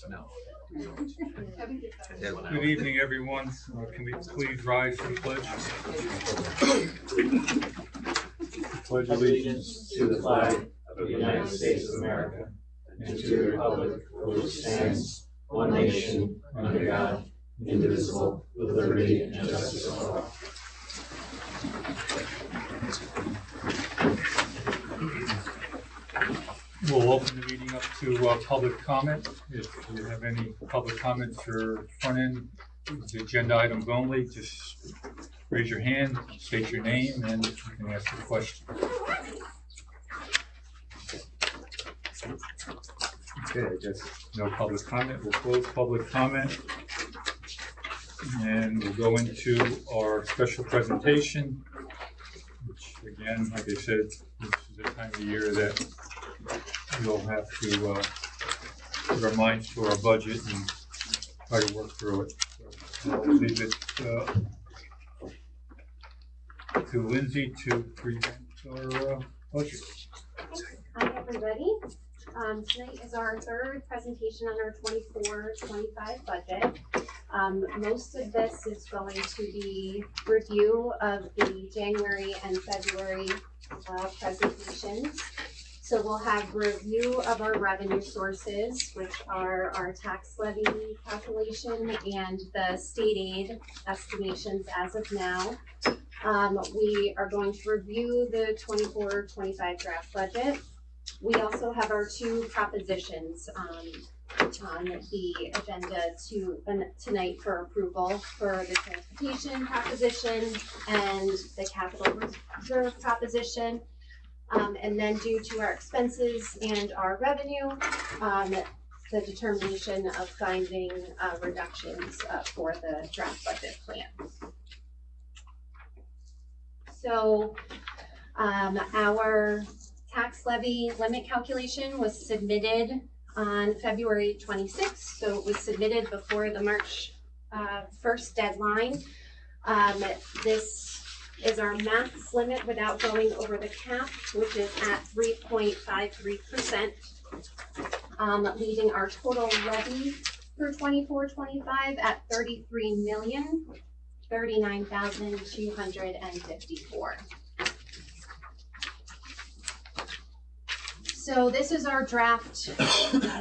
No. Good evening, everyone. Can we please rise for the pledge? Pledge Allegiance to the flag of the United States of America and to the republic for which stands one nation under God, indivisible, with liberty and justice for all. We'll open the meeting up to public comment. If you have any public comments or front end, the agenda items only, just raise your hand, state your name, and you can ask a question. Okay, I guess no public comment. We'll close public comment. And we'll go into our special presentation, which again, like I said, this is the time of year that we'll have to put our minds to our budget and try to work through it. So I'll leave it to Lindsay to present our budget. Hi, everybody. Tonight is our third presentation on our 24-25 budget. Most of this is going to be review of the January and February presentations. So we'll have review of our revenue sources, which are our tax levy calculation and the state aid estimations as of now. We are going to review the 24-25 draft budget. We also have our two propositions on the agenda tonight for approval for the transportation proposition and the capital reserve proposition. And then due to our expenses and our revenue, the determination of finding reductions for the draft budget plan. So our tax levy limit calculation was submitted on February 26th. So it was submitted before the March 1st deadline. This is our max limit without going over the cap, which is at 3.53%, leaving our total levy for 24-25 at $33,039,254. So this is our draft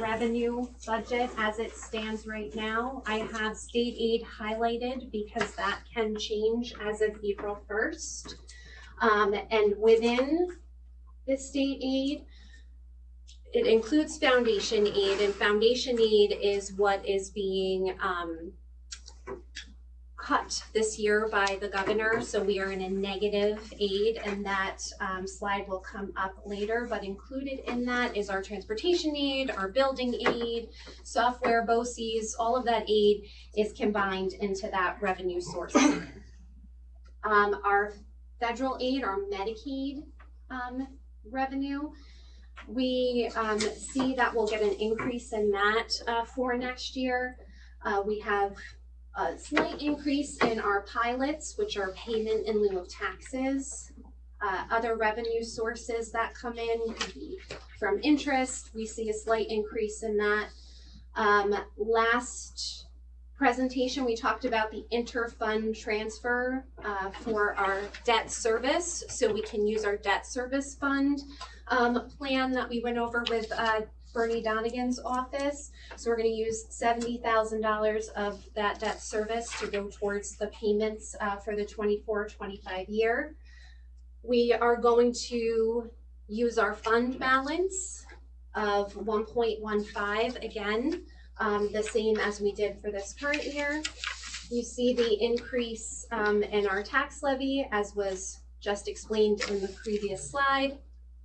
revenue budget as it stands right now. I have state aid highlighted because that can change as of April 1st. And within the state aid, it includes foundation aid, and foundation aid is what is being cut this year by the governor, so we are in a negative aid, and that slide will come up later, but included in that is our transportation aid, our building aid, software, BOCES, all of that aid is combined into that revenue source. Our federal aid, our Medicaid revenue, we see that we'll get an increase in that for next year. We have a slight increase in our pilots, which are payment in lieu of taxes. Other revenue sources that come in could be from interest. We see a slight increase in that. Last presentation, we talked about the inter-fund transfer for our debt service. So we can use our debt service fund plan that we went over with Bernie Donegan's office. So we're going to use $70,000 of that debt service to go towards the payments for the 24-25 year. We are going to use our fund balance of 1.15 again, the same as we did for this current year. You see the increase in our tax levy as was just explained in the previous slide,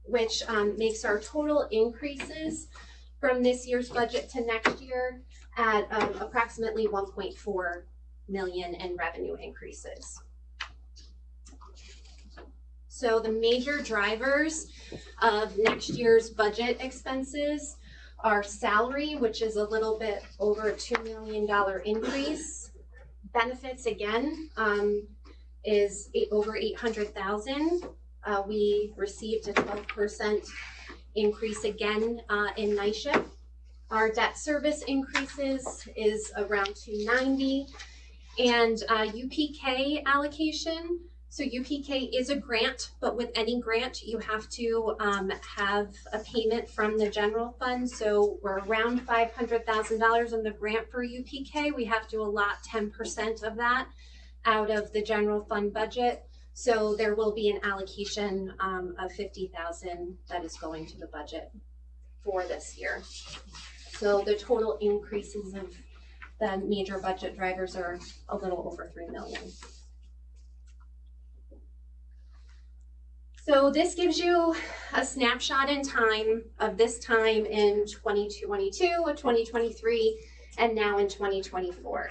which makes our total increases from this year's budget to next year at approximately 1.4 million in revenue increases. So the major drivers of next year's budget expenses are salary, which is a little bit over a $2 million increase. Benefits again is over 800,000. We received a 12% increase again in night shift. Our debt service increases is around 290, and UPK allocation. So UPK is a grant, but with any grant, you have to have a payment from the general fund. So we're around $500,000 in the grant for UPK. We have to allot 10% of that out of the general fund budget. So there will be an allocation of $50,000 that is going to the budget for this year. So the total increases of the major budget drivers are a little over $3 million. So this gives you a snapshot in time of this time in 2022, 2023, and now in 2024.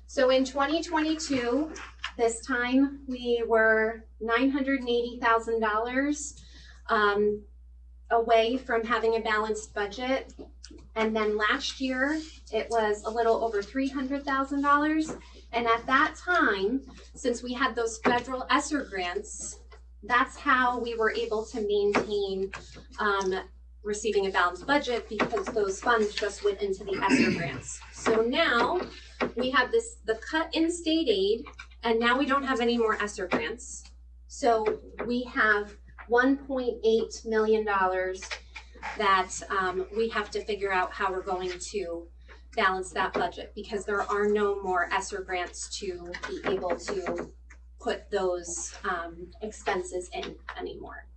So in 2022, this time we were $980,000 away from having a balanced budget. And then last year, it was a little over $300,000. And at that time, since we had those federal ESSER grants, that's how we were able to maintain receiving a balanced budget, because those funds just went into the ESSER grants. So now we have the cut in state aid, and now we don't have any more ESSER grants. So we have $1.8 million that we have to figure out how we're going to balance that budget, because there are no more ESSER grants to be able to put those expenses in anymore.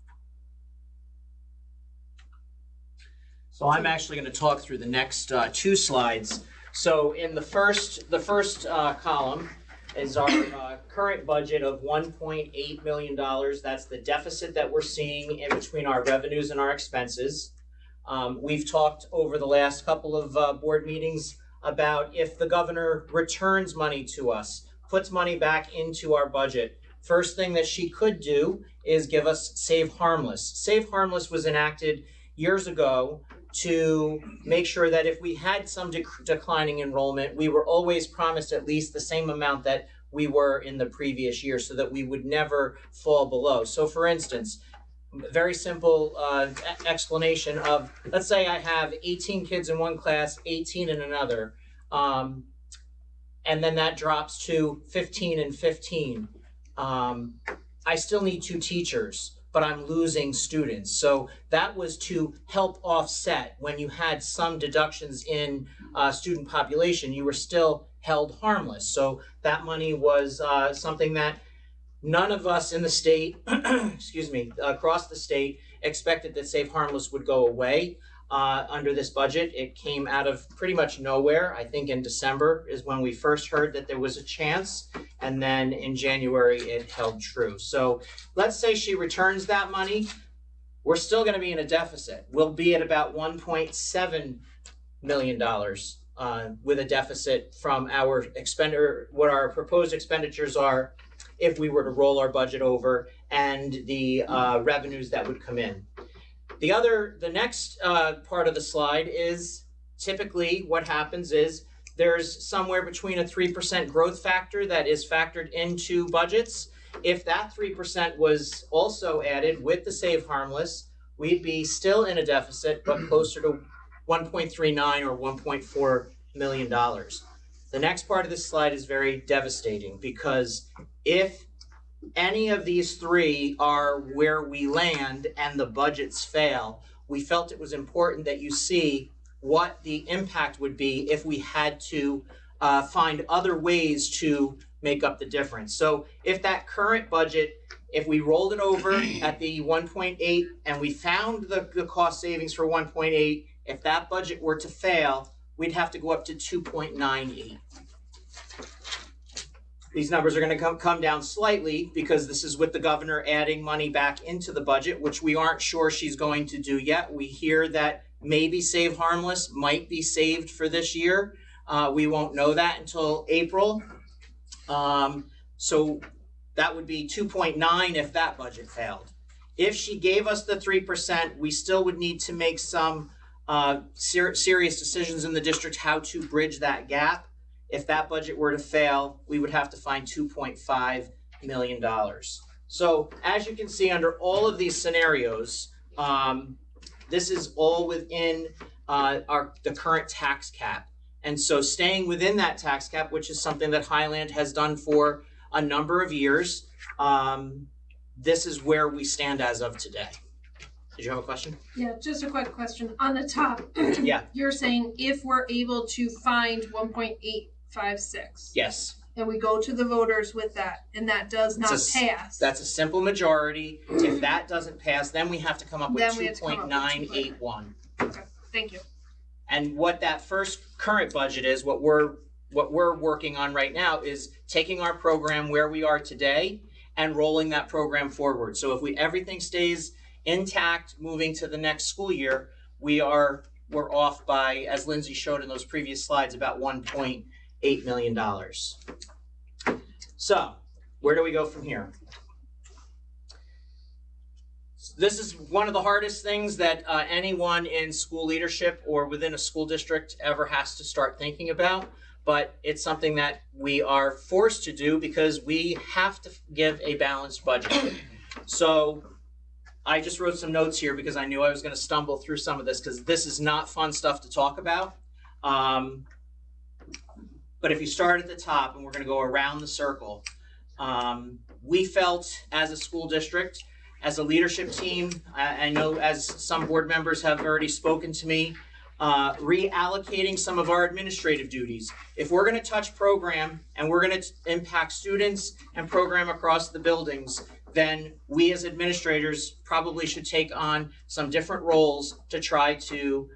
So I'm actually going to talk through the next two slides. So in the first column is our current budget of $1.8 million. That's the deficit that we're seeing in between our revenues and our expenses. We've talked over the last couple of board meetings about if the governor returns money to us, puts money back into our budget, first thing that she could do is give us Save Harmless. Save Harmless was enacted years ago to make sure that if we had some declining enrollment, we were always promised at least the same amount that we were in the previous year, so that we would never fall below. So for instance, very simple explanation of, let's say I have 18 kids in one class, 18 in another, and then that drops to 15 and 15. I still need 2 teachers, but I'm losing students. So that was to help offset when you had some deductions in student population, you were still held harmless. So that money was something that none of us in the state, excuse me, across the state expected that Save Harmless would go away under this budget. It came out of pretty much nowhere. I think in December is when we first heard that there was a chance, and then in January it held true. So let's say she returns that money, we're still going to be in a deficit. We'll be at about $1.7 million with a deficit from our what our proposed expenditures are if we were to roll our budget over, and the revenues that would come in. The next part of the slide is typically what happens is there's somewhere between a 3% growth factor that is factored into budgets. If that 3% was also added with the Save Harmless, we'd be still in a deficit, but closer to 1.39 or $1.4 million. The next part of this slide is very devastating, because if any of these three are where we land and the budgets fail, we felt it was important that you see what the impact would be if we had to find other ways to make up the difference. So if that current budget, if we rolled it over at the 1.8 and we found the cost savings for 1.8, if that budget were to fail, we'd have to go up to 2.98. These numbers are going to come down slightly, because this is with the governor adding money back into the budget, which we aren't sure she's going to do yet. We hear that maybe Save Harmless might be saved for this year. We won't know that until April. So that would be 2.9 if that budget failed. If she gave us the 3%, we still would need to make some serious decisions in the district how to bridge that gap. If that budget were to fail, we would have to find $2.5 million. So as you can see, under all of these scenarios, this is all within the current tax cap. And so staying within that tax cap, which is something that Highland has done for a number of years, this is where we stand as of today. Did you have a question? Yeah, just a quick question. On the top, Yeah. You're saying if we're able to find 1.856. Yes. And we go to the voters with that, and that does not pass. That's a simple majority. If that doesn't pass, then we have to come up with 2.981. Okay, thank you. And what that first current budget is, what we're working on right now is taking our program where we are today and rolling that program forward. So if everything stays intact moving to the next school year, we're off by, as Lindsay showed in those previous slides, about $1.8 million. So where do we go from here? This is one of the hardest things that anyone in school leadership or within a school district ever has to start thinking about, but it's something that we are forced to do because we have to give a balanced budget. So I just wrote some notes here because I knew I was going to stumble through some of this because this is not fun stuff to talk about. But if you start at the top, and we're going to go around the circle, we felt as a school district, as a leadership team, I know as some board members have already spoken to me, reallocating some of our administrative duties. If we're going to touch program and we're going to impact students and program across the buildings, then we as administrators probably should take on some different roles to try to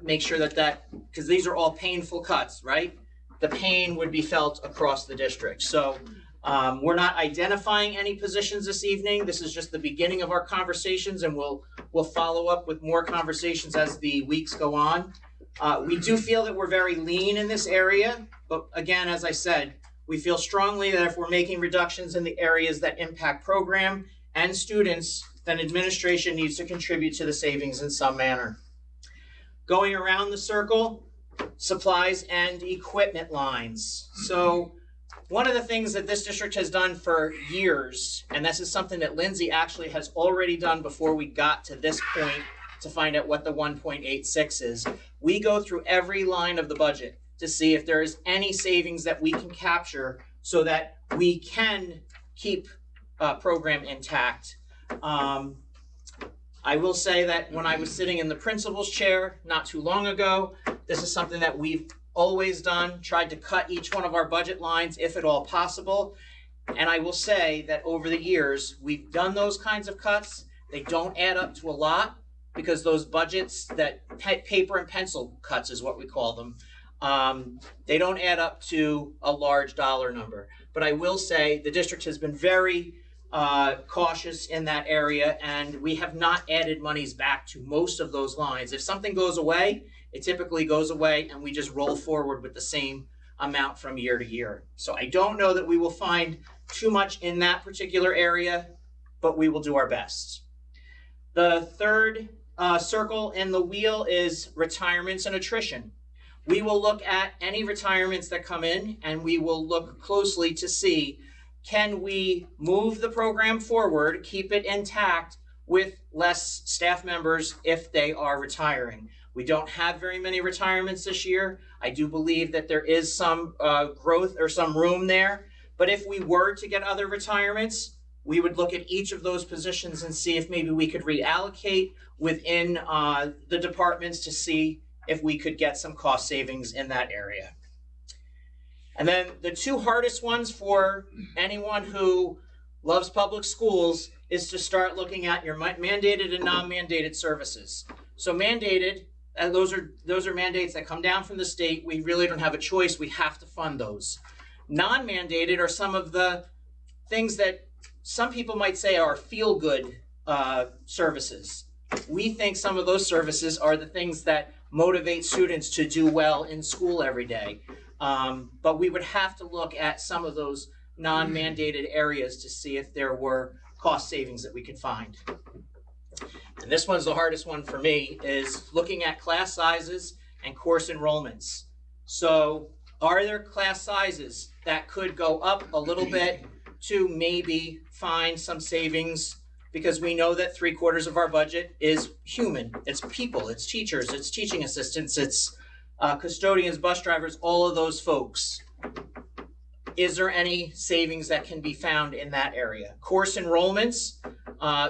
make sure that, because these are all painful cuts, right? The pain would be felt across the district. So we're not identifying any positions this evening. This is just the beginning of our conversations, and we'll follow up with more conversations as the weeks go on. We do feel that we're very lean in this area, but again, as I said, we feel strongly that if we're making reductions in the areas that impact program and students, then administration needs to contribute to the savings in some manner. Going around the circle, supplies and equipment lines. So one of the things that this district has done for years, and this is something that Lindsay actually has already done before we got to this point to find out what the 1.86 is, we go through every line of the budget to see if there is any savings that we can capture so that we can keep program intact. I will say that when I was sitting in the principal's chair not too long ago, this is something that we've always done, tried to cut each one of our budget lines if at all possible. And I will say that over the years, we've done those kinds of cuts. They don't add up to a lot because those budgets, that paper and pencil cuts is what we call them, they don't add up to a large dollar number. But I will say the district has been very cautious in that area, and we have not added monies back to most of those lines. If something goes away, it typically goes away, and we just roll forward with the same amount from year to year. So I don't know that we will find too much in that particular area, but we will do our best. The third circle in the wheel is retirements and attrition. We will look at any retirements that come in, and we will look closely to see, can we move the program forward, keep it intact with less staff members if they are retiring. We don't have very many retirements this year. I do believe that there is some growth or some room there, but if we were to get other retirements, we would look at each of those positions and see if maybe we could reallocate within the departments to see if we could get some cost savings in that area. And then the two hardest ones for anyone who loves public schools is to start looking at your mandated and non-mandated services. So mandated, those are mandates that come down from the state. We really don't have a choice. We have to fund those. Non-mandated are some of the things that some people might say are feel-good services. We think some of those services are the things that motivate students to do well in school every day. But we would have to look at some of those non-mandated areas to see if there were cost savings that we could find. And this one's the hardest one for me, is looking at class sizes and course enrollments. So are there class sizes that could go up a little bit to maybe find some savings because we know that 3/4 of our budget is human. It's people, it's teachers, it's teaching assistants, it's custodians, bus drivers, all of those folks. Is there any savings that can be found in that area? Course enrollments,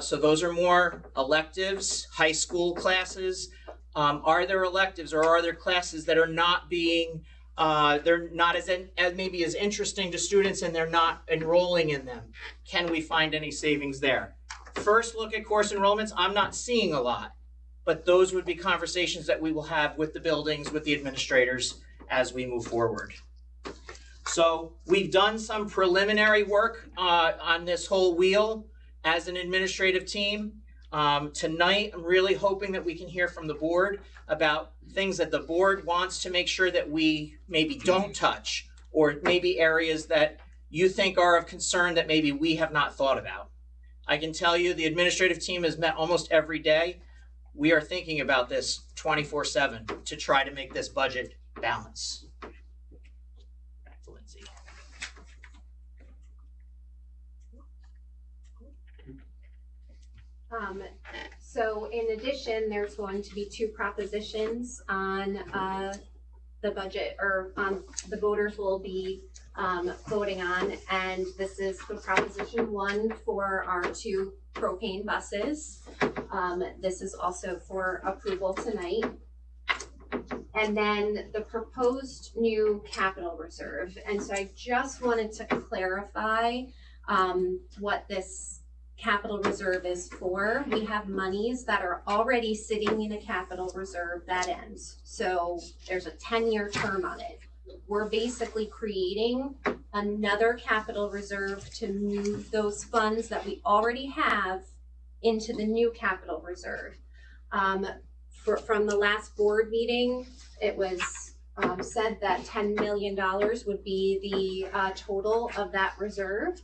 so those are more electives, high school classes. Are there electives or are there classes that are not being, they're not as maybe as interesting to students and they're not enrolling in them? Can we find any savings there? First look at course enrollments, I'm not seeing a lot, but those would be conversations that we will have with the buildings, with the administrators as we move forward. So we've done some preliminary work on this whole wheel as an administrative team. Tonight, I'm really hoping that we can hear from the board about things that the board wants to make sure that we maybe don't touch, or maybe areas that you think are of concern that maybe we have not thought about. I can tell you the administrative team has met almost every day. We are thinking about this 24/7 to try to make this budget balance. Back to Lindsay. So in addition, there's going to be 2 propositions on the budget, or the voters will be voting on, and this is the proposition 1 for our 2 propane buses. This is also for approval tonight. And then the proposed new capital reserve. And so I just wanted to clarify what this capital reserve is for. We have monies that are already sitting in a capital reserve that ends. So there's a 10-year term on it. We're basically creating another capital reserve to move those funds that we already have into the new capital reserve. From the last board meeting, it was said that $10 million would be the total of that reserve.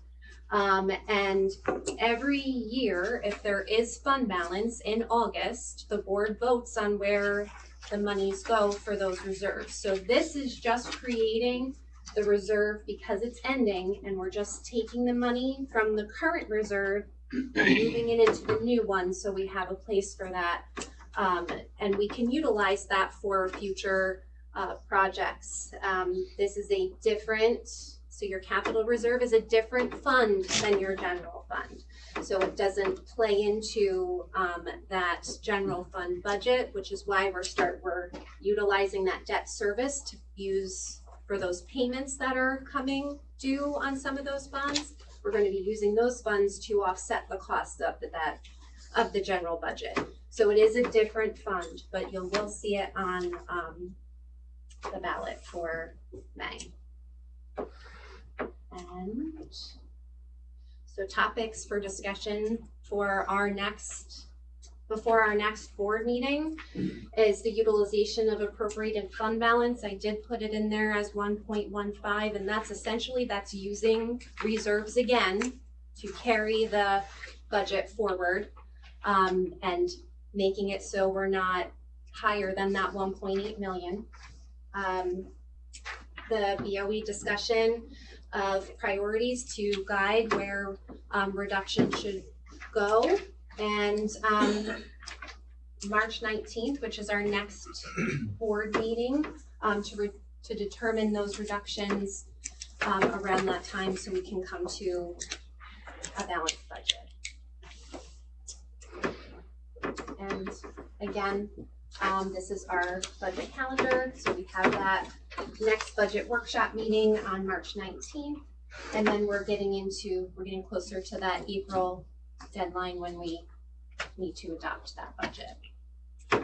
And every year, if there is fund balance in August, the board votes on where the monies go for those reserves. So this is just creating the reserve because it's ending, and we're just taking the money from the current reserve and moving it into the new one, so we have a place for that. And we can utilize that for future projects. This is a different, so your capital reserve is a different fund than your general fund. So it doesn't play into that general fund budget, which is why we're utilizing that debt service to use for those payments that are coming due on some of those funds. We're going to be using those funds to offset the cost of the general budget. So it is a different fund, but you will see it on the ballot for May. And so topics for discussion for before our next board meeting is the utilization of appropriated fund balance. I did put it in there as 1.15, and that's using reserves again to carry the budget forward, and making it so we're not higher than that 1.8 million. The BOE discussion of priorities to guide where reduction should go, and March 19th, which is our next board meeting, to determine those reductions around that time, so we can come to a balanced budget. And again, this is our budget calendar. So we have that next budget workshop meeting on March 19th. And then we're getting closer to that April deadline when we need to adopt that budget.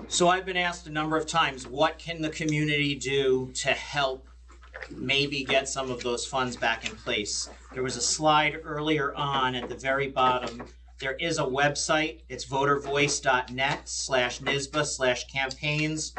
So I've been asked a number of times, what can the community do to help maybe get some of those funds back in place? There was a slide earlier on at the very bottom. There is a website. It's votervoice.net/NISBA/campaigns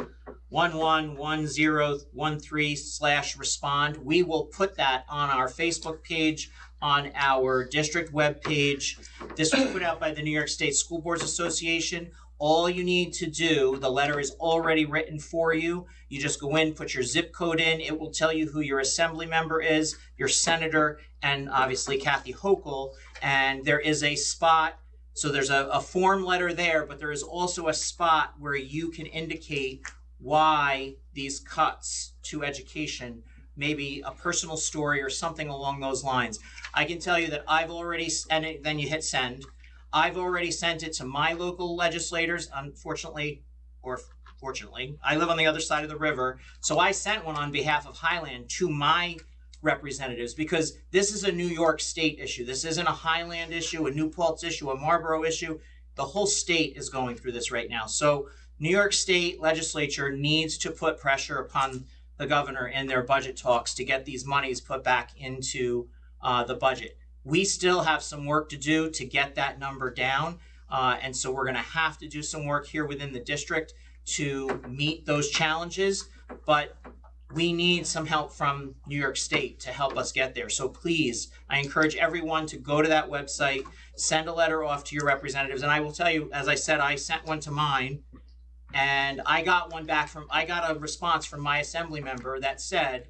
111013/respond. We will put that on our Facebook page, on our district web page. This was put out by the New York State School Boards Association. All you need to do, the letter is already written for you. You just go in, put your zip code in. It will tell you who your assembly member is, your senator, and obviously Kathy Hochul. And there is a spot So there's a form letter there, but there is also a spot where you can indicate why these cuts to education, maybe a personal story or something along those lines. I can tell you that I've already, and then you hit send, I've already sent it to my local legislators. Unfortunately, or fortunately, I live on the other side of the river, so I sent one on behalf of Highland to my representatives, because this is a New York State issue. This isn't a Highland issue, a New Paltz issue, a Marlboro issue. The whole state is going through this right now. So New York State legislature needs to put pressure upon the governor in their budget talks to get these monies put back into the budget. We still have some work to do to get that number down. And so we're gonna have to do some work here within the district to meet those challenges. But we need some help from New York State to help us get there. So please, I encourage everyone to go to that website, send a letter off to your representatives. And I will tell you, as I said, I sent one to mine, and I got a response from my assembly member that said,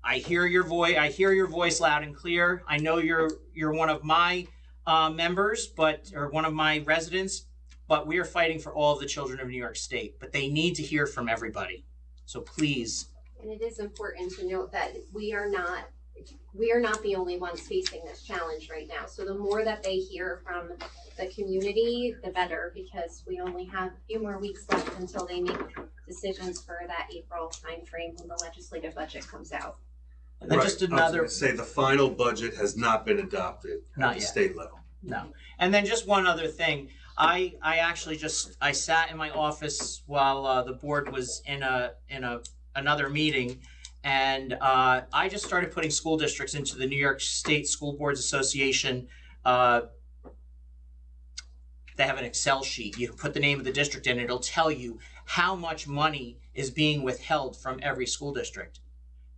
I hear your voice loud and clear. I know you're one of my members, or one of my residents, but we are fighting for all of the children of New York State. But they need to hear from everybody. So please. And it is important to note that we are not the only ones facing this challenge right now. So the more that they hear from the community, the better, because we only have a few more weeks left until they make decisions for that April timeframe when the legislative budget comes out. And then just another. I was gonna say the final budget has not been adopted at the state level. No. And then just one other thing. I actually I sat in my office while the board was in another meeting, and I just started putting school districts into the New York State School Boards Association. They have an Excel sheet. You put the name of the district in, it'll tell you how much money is being withheld from every school district.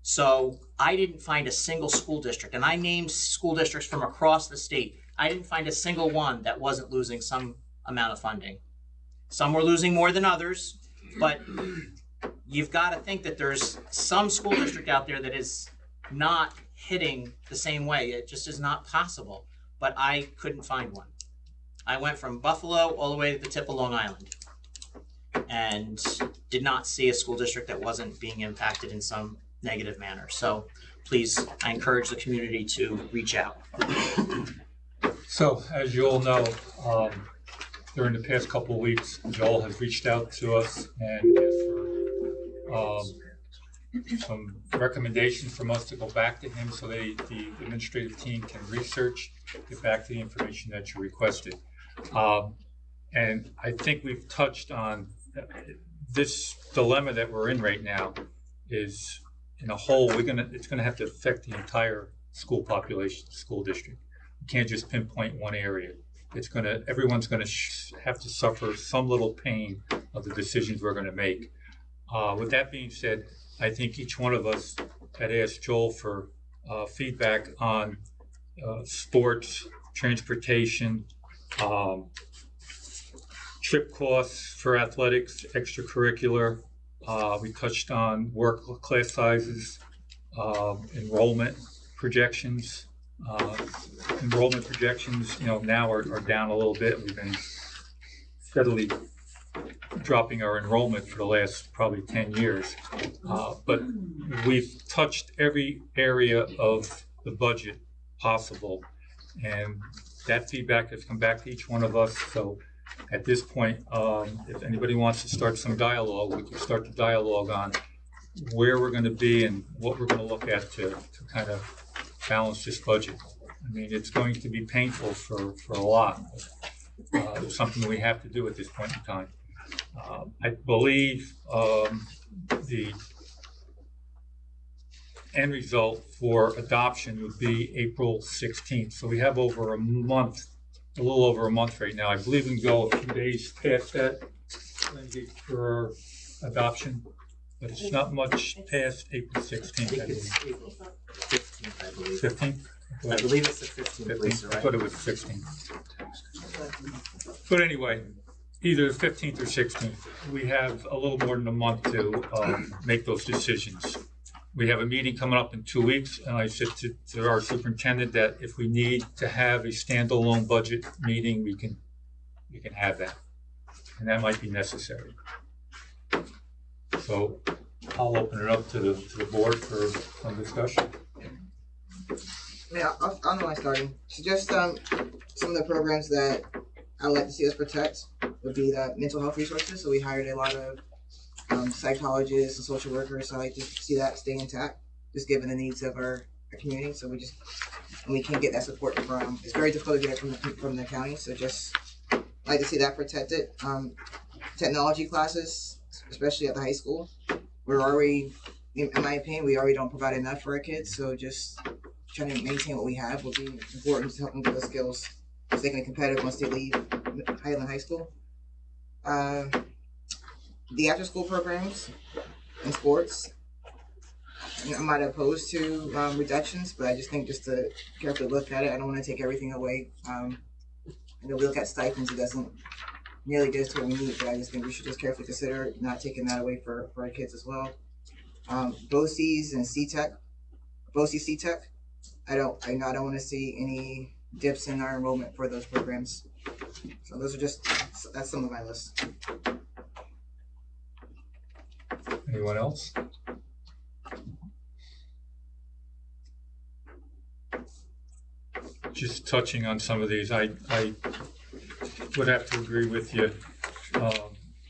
So I didn't find a single school district, and I named school districts from across the state. I didn't find a single one that wasn't losing some amount of funding. Some were losing more than others, but you've got to think that there's some school district out there that is not hitting the same way. It just is not possible. But I couldn't find one. I went from Buffalo all the way to the tip of Long Island and did not see a school district that wasn't being impacted in some negative manner. So please, I encourage the community to reach out. So, as you all know, during the past couple of weeks, Joel has reached out to us and asked for some recommendations from us to go back to him so the administrative team can research, get back to the information that you requested. And I think we've touched on this dilemma that we're in right now is in a whole, it's gonna have to affect the entire school population, school district. You can't just pinpoint one area. Everyone's gonna have to suffer some little pain of the decisions we're gonna make. With that being said, I think each one of us had asked Joel for feedback on sports, transportation, trip costs for athletics, extracurricular. We touched on work class sizes, enrollment projections. Enrollment projections, now are down a little bit. We've been steadily dropping our enrollment for the last probably 10 years. But we've touched every area of the budget possible. And that feedback has come back to each one of us. So at this point, if anybody wants to start some dialogue, we can start the dialogue on where we're going to be and what we're going to look at to kind of balance this budget. I mean, it's going to be painful for a lot. It's something we have to do at this point in time. I believe the end result for adoption would be April 16th. So we have over a month, a little over a month right now. I believe we can go a few days past that for adoption, but it's not much past April 16th. I think it's April 15th, I believe. 15th? I believe it's the 15th, Lisa, I right? thought it was 16th. But anyway, either the 15th or 16th, we have a little more than a month to make those decisions. We have a meeting coming up in 2 weeks, and I said to our superintendent that if we need to have a standalone budget meeting, we can you can have that. And that might be necessary. So I'll open it up to the board for some discussion. Yeah, I'll know I'm starting. So just some of the programs that I'd like to see us protect would be the mental health resources. So we hired a lot of psychologists and social workers. So I like to see that stay intact, just given the needs of our community. So we can't get that support from. It's very difficult to get it from the county. So just like to see that protected. Technology classes, especially at the high school, we're already, in my opinion, we already don't provide enough for our kids. So just trying to maintain what we have will be important to help them get the skills so they can be competitive once they leave Highland High School. The after school programs and sports, I'm not opposed to reductions, but I just think just to carefully look at it. I don't want to take everything away. We look at stipends, it doesn't nearly get us to what we need, but I just think we should just carefully consider not taking that away for our kids as well. BOCES and CTEC, CTEC, I don't want to see any dips in our enrollment for those programs. So that's some of my list. Anyone else? Just touching on some of these, I would have to agree with you.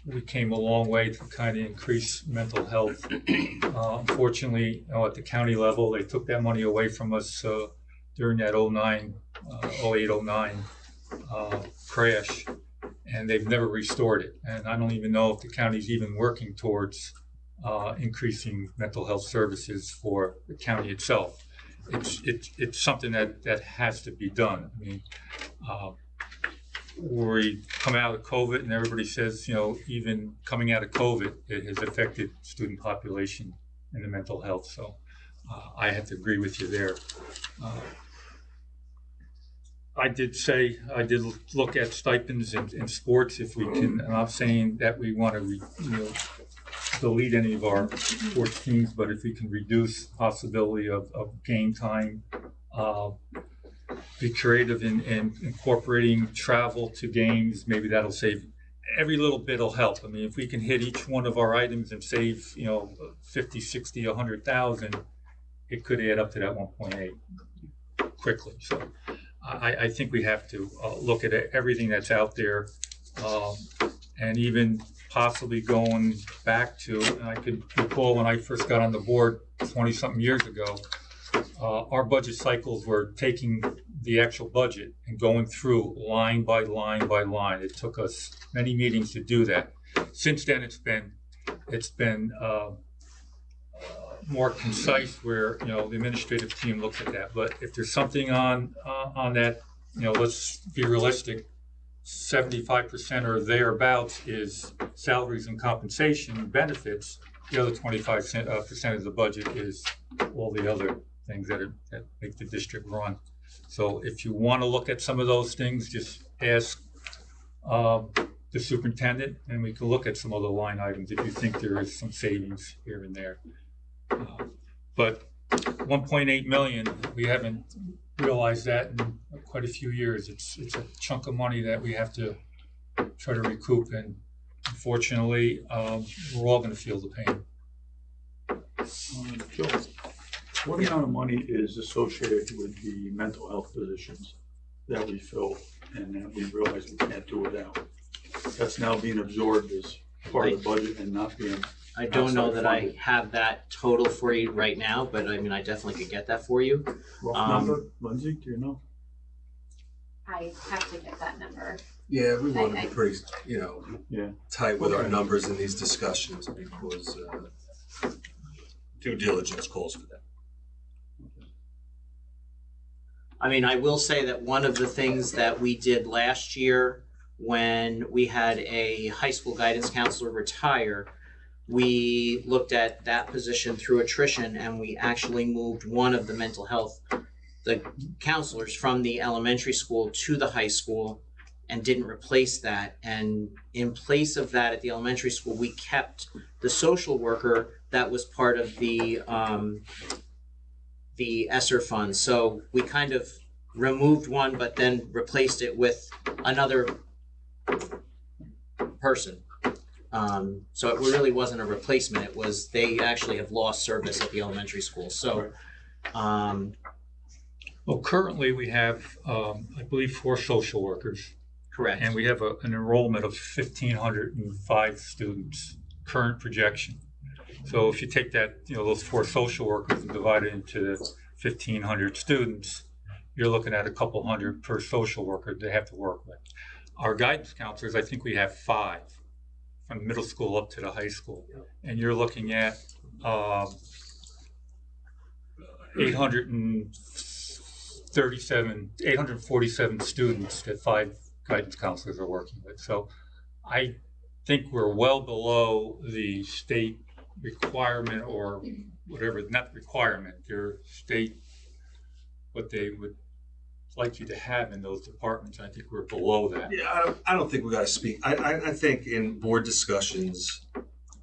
We came a long way to kind of increase mental health. Unfortunately, at the county level, they took that money away from us during that 08-09 crash, and they've never restored it. And I don't even know if the county's even working towards increasing mental health services for the county itself. It's something that has to be done. I mean, we come out of COVID, and everybody says, even coming out of COVID, it has affected student population and the mental health. So I have to agree with you there. I did look at stipends in sports if we can. I'm not saying that we want to delete any of our sports teams, but if we can reduce possibility of game time, be creative in incorporating travel to games, maybe that'll save. Every little bit will help. I mean, if we can hit each one of our items and save 50, 60, 100,000, it could add up to that 1.8 quickly. So I think we have to look at everything that's out there, and even possibly going back to, and I could recall when I first got on the board 20-something years ago, our budget cycles were taking the actual budget and going through line by line by line. It took us many meetings to do that. Since then, it's been more concise, where the administrative team looks at that. But if there's something on that, let's be realistic. 75% or thereabouts is salaries and compensation and benefits. The other 25% of the budget is all the other things that make the district run. So if you want to look at some of those things, just ask the superintendent, and we can look at some other line items if you think there is some savings here and there. But 1.8 million, we haven't realized that in quite a few years. It's a chunk of money that we have to try to recoup, and unfortunately, we're all going to feel the pain. Joe, what amount of money is associated with the mental health positions that we fill and that we realize we can't do without? That's now being absorbed as part of the budget and not being. I don't know that I have that total for you right now, but I mean, I definitely could get that for you. Rough number, Lindsay, do you know? I have to get that number. Yeah, we want to be pretty, Yeah. tight with our numbers in these discussions because due diligence calls for that. I mean, I will say that one of the things that we did last year when we had a high school guidance counselor retire, we looked at that position through attrition, and we actually moved one of the mental health, the counselors from the elementary school to the high school, and didn't replace that. And in place of that at the elementary school, we kept the social worker that was part of the ESSER fund. So we kind of removed one, but then replaced it with another person. So it really wasn't a replacement. It was, they actually have lost service at the elementary school. So, Well, currently we have, I believe, 4 social workers, correct. and we have an enrollment of 1,505 students, current projection. So if you take that, those 4 social workers and divide it into 1,500 students, you're looking at a couple hundred per social worker they have to work with. Our guidance counselors, I think we have 5 from middle school up to the high school. And you're looking at 847 students that 5 guidance counselors are working with. So I think we're well below the state requirement, or whatever, not requirement, their state, what they would like you to have in those departments. I think we're below that. Yeah, I don't think we gotta speak. I think in board discussions,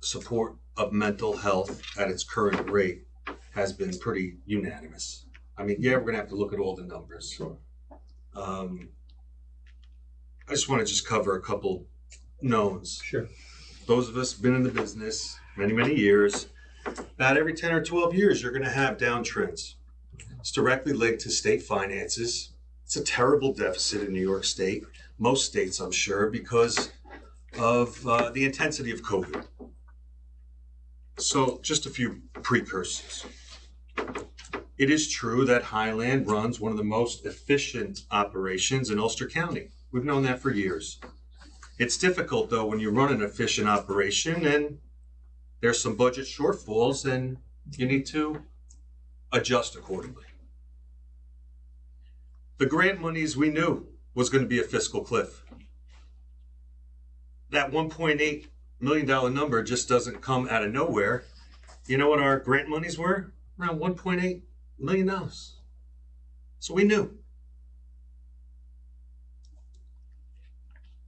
support of mental health at its current rate has been pretty unanimous. I mean, yeah, we're gonna have to look at all the numbers. Sure. I just wanna cover a couple knowns. Sure. Those of us been in the business many, many years, about every 10 or 12 years, you're gonna have downtrends. It's directly linked to state finances. It's a terrible deficit in New York State, most states, I'm sure, because of the intensity of COVID. So just a few precursors. It is true that Highland runs one of the most efficient operations in Ulster County. We've known that for years. It's difficult, though, when you run an efficient operation and there's some budget shortfalls and you need to adjust accordingly. The grant monies we knew was going to be a fiscal cliff. That $1.8 million number just doesn't come out of nowhere. You know what our grant monies were? Around $1.8 million. So we knew.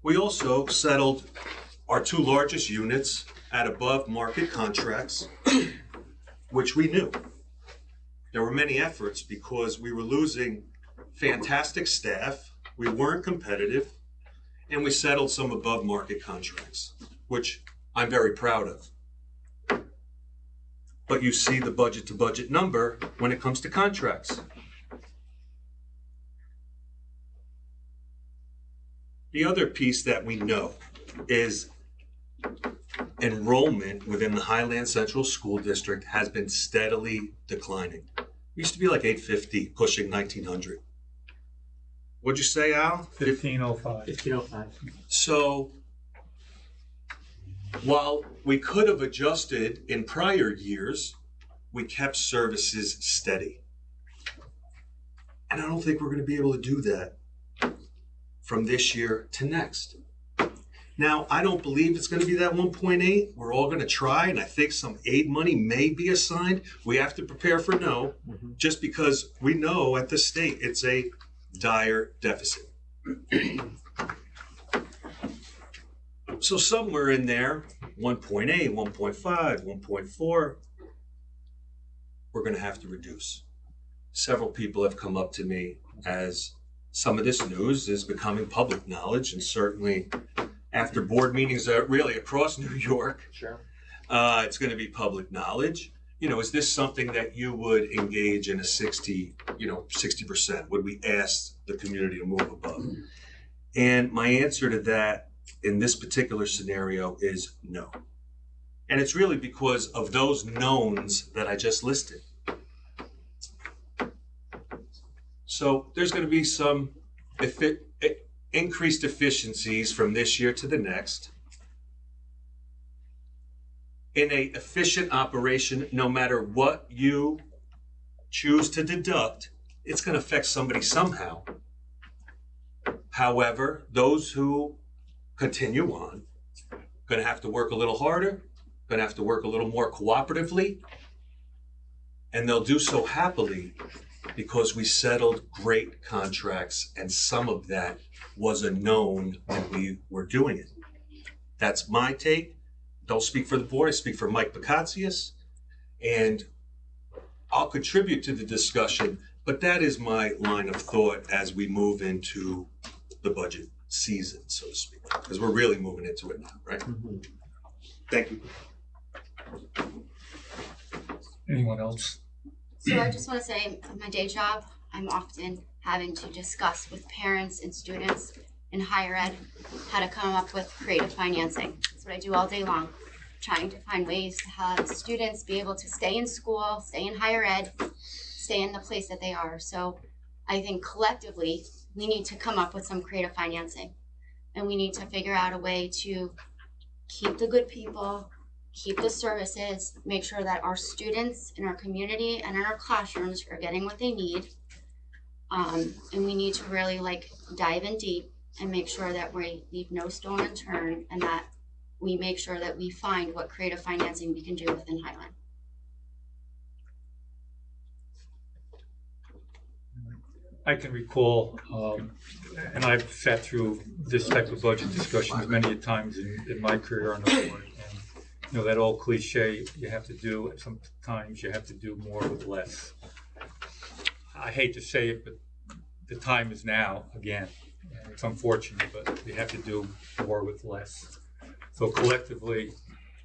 We also settled our 2 largest units at above market contracts, which we knew. There were many efforts because we were losing fantastic staff, we weren't competitive, and we settled some above market contracts, which I'm very proud of. But you see the budget to budget number when it comes to contracts. The other piece that we know is enrollment within the Highland Central School District has been steadily declining. It used to be like 850, pushing 1900. What'd you say, Al? 1505. 1505. So while we could have adjusted in prior years, we kept services steady. And I don't think we're going to be able to do that from this year to next. Now, I don't believe it's going to be that 1.8. We're all going to try, and I think some aid money may be assigned. We have to prepare for no, just because we know at the state it's a dire deficit. So somewhere in there, 1.8, 1.5, 1.4, we're going to have to reduce. Several people have come up to me as some of this news is becoming public knowledge, and certainly after board meetings really across New York, Sure. It's going to be public knowledge. Is this something that you would engage in a 60%? Would we ask the community to move above? And my answer to that in this particular scenario is no. And it's really because of those knowns that I just listed. So there's going to be some increased efficiencies from this year to the next. In an efficient operation, no matter what you choose to deduct, it's going to affect somebody somehow. However, those who continue on are going to have to work a little harder, going to have to work a little more cooperatively, and they'll do so happily because we settled great contracts, and some of that was a known when we were doing it. That's my take. Don't speak for the board, I speak for Mike Picatsius, and I'll contribute to the discussion, but that is my line of thought as we move into the budget season, so to speak, because we're really moving into it now, right? Thank you. Anyone else? So I just want to say, in my day job, I'm often having to discuss with parents and students in higher ed how to come up with creative financing. That's what I do all day long, trying to find ways to have students be able to stay in school, stay in higher ed, stay in the place that they are. So I think collectively, we need to come up with some creative financing, and we need to figure out a way to keep the good people, keep the services, make sure that our students in our community and in our classrooms are getting what they need. And we need to really dive in deep and make sure that we leave no stone unturned, and that we make sure that we find what creative financing we can do within Highland. I can recall, and I've sat through this type of budget discussions many times in my career on the board, and that old cliche, sometimes you have to do more with less. I hate to say it, but the time is now again. It's unfortunate, but we have to do more with less. So collectively,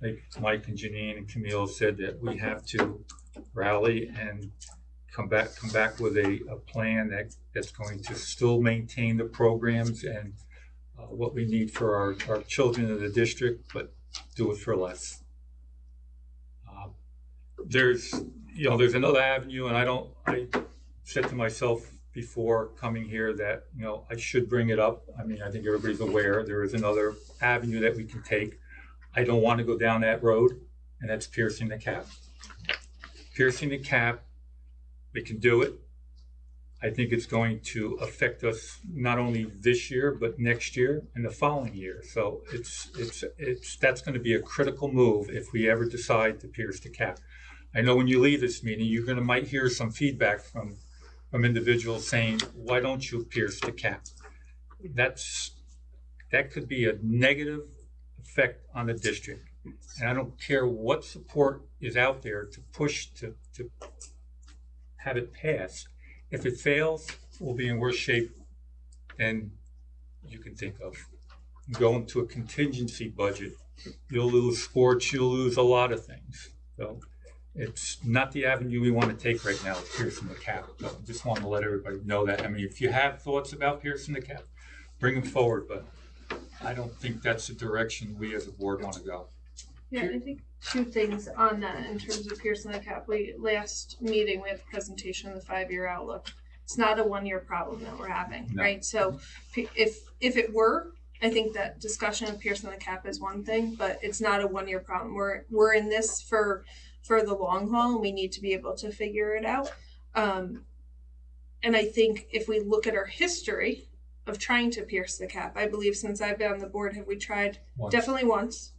like Mike and Janine and Camille said, that we have to rally and come back with a plan that's going to still maintain the programs and what we need for our children in the district, but do it for less. There's another avenue, and I said to myself before coming here that I should bring it up. I mean, I think everybody's aware there is another avenue that we can take. I don't want to go down that road, and that's piercing the cap. Piercing the cap, we can do it. I think it's going to affect us not only this year, but next year and the following year. So that's going to be a critical move if we ever decide to pierce the cap. I know when you leave this meeting, you're might hear some feedback from individuals saying, why don't you pierce the cap? That could be a negative effect on the district. And I don't care what support is out there to push to have it passed. If it fails, we'll be in worse shape than you can think of. Go into a contingency budget, you'll lose sports, you'll lose a lot of things. So it's not the avenue we want to take right now, piercing the cap. So I just want to let everybody know that. I mean, if you have thoughts about piercing the cap, bring them forward, but I don't think that's the direction we as a board want to go. Yeah, I think two things on that in terms of piercing the cap. Last meeting we had the presentation of the 5-year outlook. It's not a 1-year problem that we're having, no. Right? So if it were, I think that discussion of piercing the cap is one thing, but it's not a 1-year problem. We're in this for the long haul, and we need to be able to figure it out. And I think if we look at our history of trying to pierce the cap, I believe since I've been on the board, have we tried? Once. Definitely once.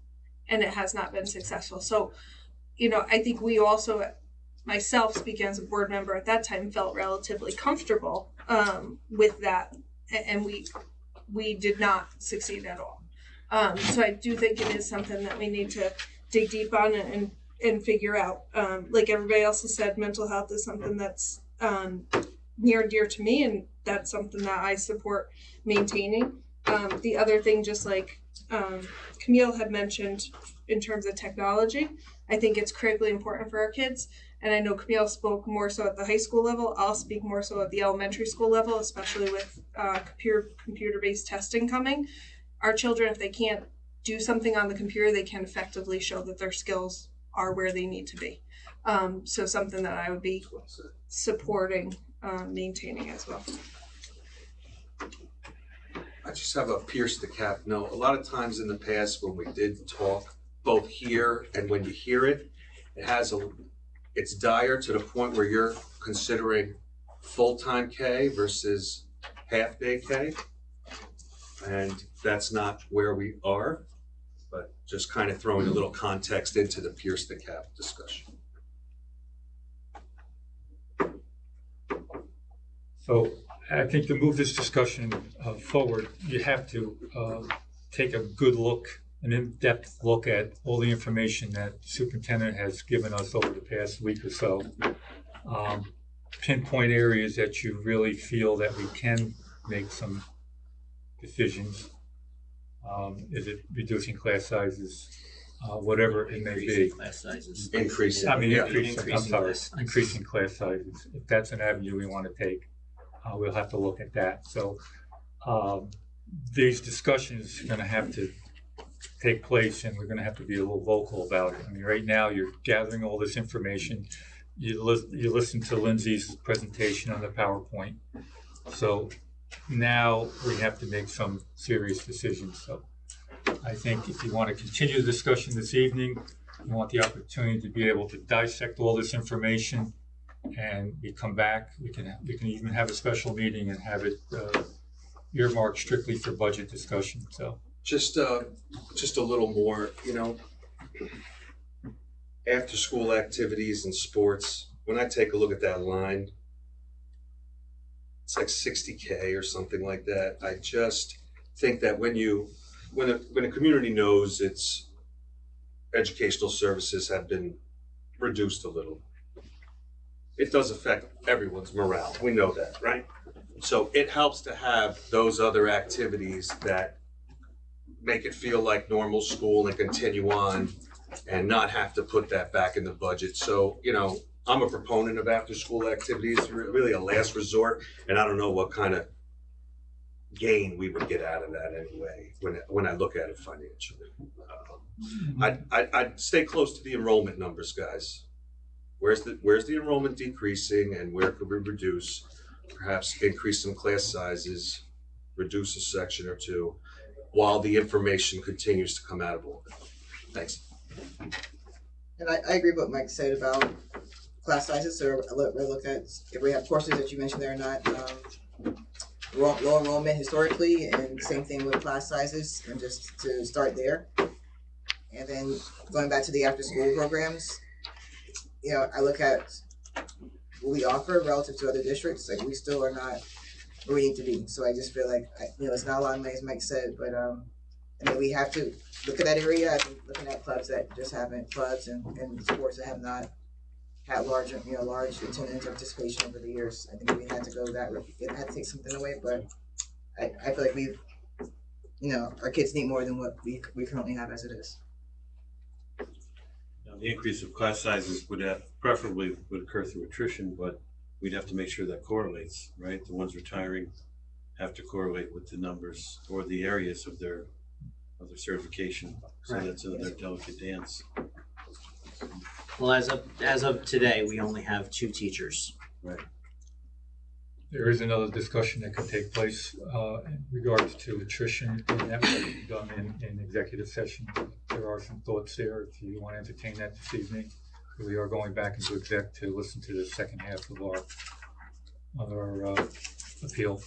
And it has not been successful. So, I think we also, myself speaking as a board member at that time, felt relatively comfortable with that, and we did not succeed at all. So I do think it is something that we need to dig deep on and figure out. Like everybody else has said, mental health is something that's near and dear to me, and that's something that I support maintaining. The other thing, just like Camille had mentioned in terms of technology, I think it's critically important for our kids. And I know Camille spoke more so at the high school level. I'll speak more so at the elementary school level, especially with computer-based testing coming. Our children, if they can't do something on the computer, they can effectively show that their skills are where they need to be. So something that I would be supporting, maintaining as well. I just have a pierce the cap. No, a lot of times in the past when we did talk, both here and when you hear it, it's dire to the point where you're considering full-time K versus half-day K. And that's not where we are, but just kind of throwing a little context into the pierce the cap discussion. So I think to move this discussion forward, you have to take a good look, an in-depth look at all the information that the superintendent has given us over the past week or so. Pinpoint areas that you really feel that we can make some decisions. Is it reducing class sizes, whatever it may be? Increasing class sizes. Increasing. I mean, Yeah. increasing class sizes. If that's an avenue we want to take, we'll have to look at that. So these discussions are going to have to take place, and we're going to have to be a little vocal about it. I mean, right now you're gathering all this information. You listen to Lindsay's presentation on the PowerPoint. So now we have to make some serious decisions. So I think if you want to continue the discussion this evening, you want the opportunity to be able to dissect all this information, and we come back. We can even have a special meeting and have it earmarked strictly for budget discussion. So Just a little more, after school activities and sports, when I take a look at that line, it's like 60K or something like that. I just think that when a community knows its educational services have been reduced a little, it does affect everyone's morale. We know that, right? So it helps to have those other activities that make it feel like normal school and continue on and not have to put that back in the budget. So, I'm a proponent of after-school activities, really a last resort, and I don't know what kind of gain we would get out of that anyway when I look at it financially. I'd stay close to the enrollment numbers, guys. Where's the enrollment decreasing, and where could we reduce? Perhaps increase some class sizes, reduce a section or two, while the information continues to come out of orbit. Thanks. And I agree with what Mike said about class sizes. So we look at if we have courses that you mentioned that are not low enrollment historically, and same thing with class sizes, and just to start there. And then going back to the after school programs, I look at what we offer relative to other districts. Like, we still are not where we need to be. So I just feel like, it's not a lot of money, as Mike said, but we have to look at that area. I think looking at clubs that just haven't, clubs and sports that have not had large attendance and participation over the years. I think we had to go that route. It had to take something away, but I feel like our kids need more than what we currently have as it is. Now, the increase of class sizes preferably would occur through attrition, but we'd have to make sure that correlates, right? The ones retiring have to correlate with the numbers or the areas of their certification. So that's another delicate dance. Well, as of today, we only have 2 teachers. Right. there is another discussion that could take place in regards to attrition, and that will be done in executive session. There are some thoughts there if you want to entertain that this evening. We are going back into exec to listen to the second half of our appeal.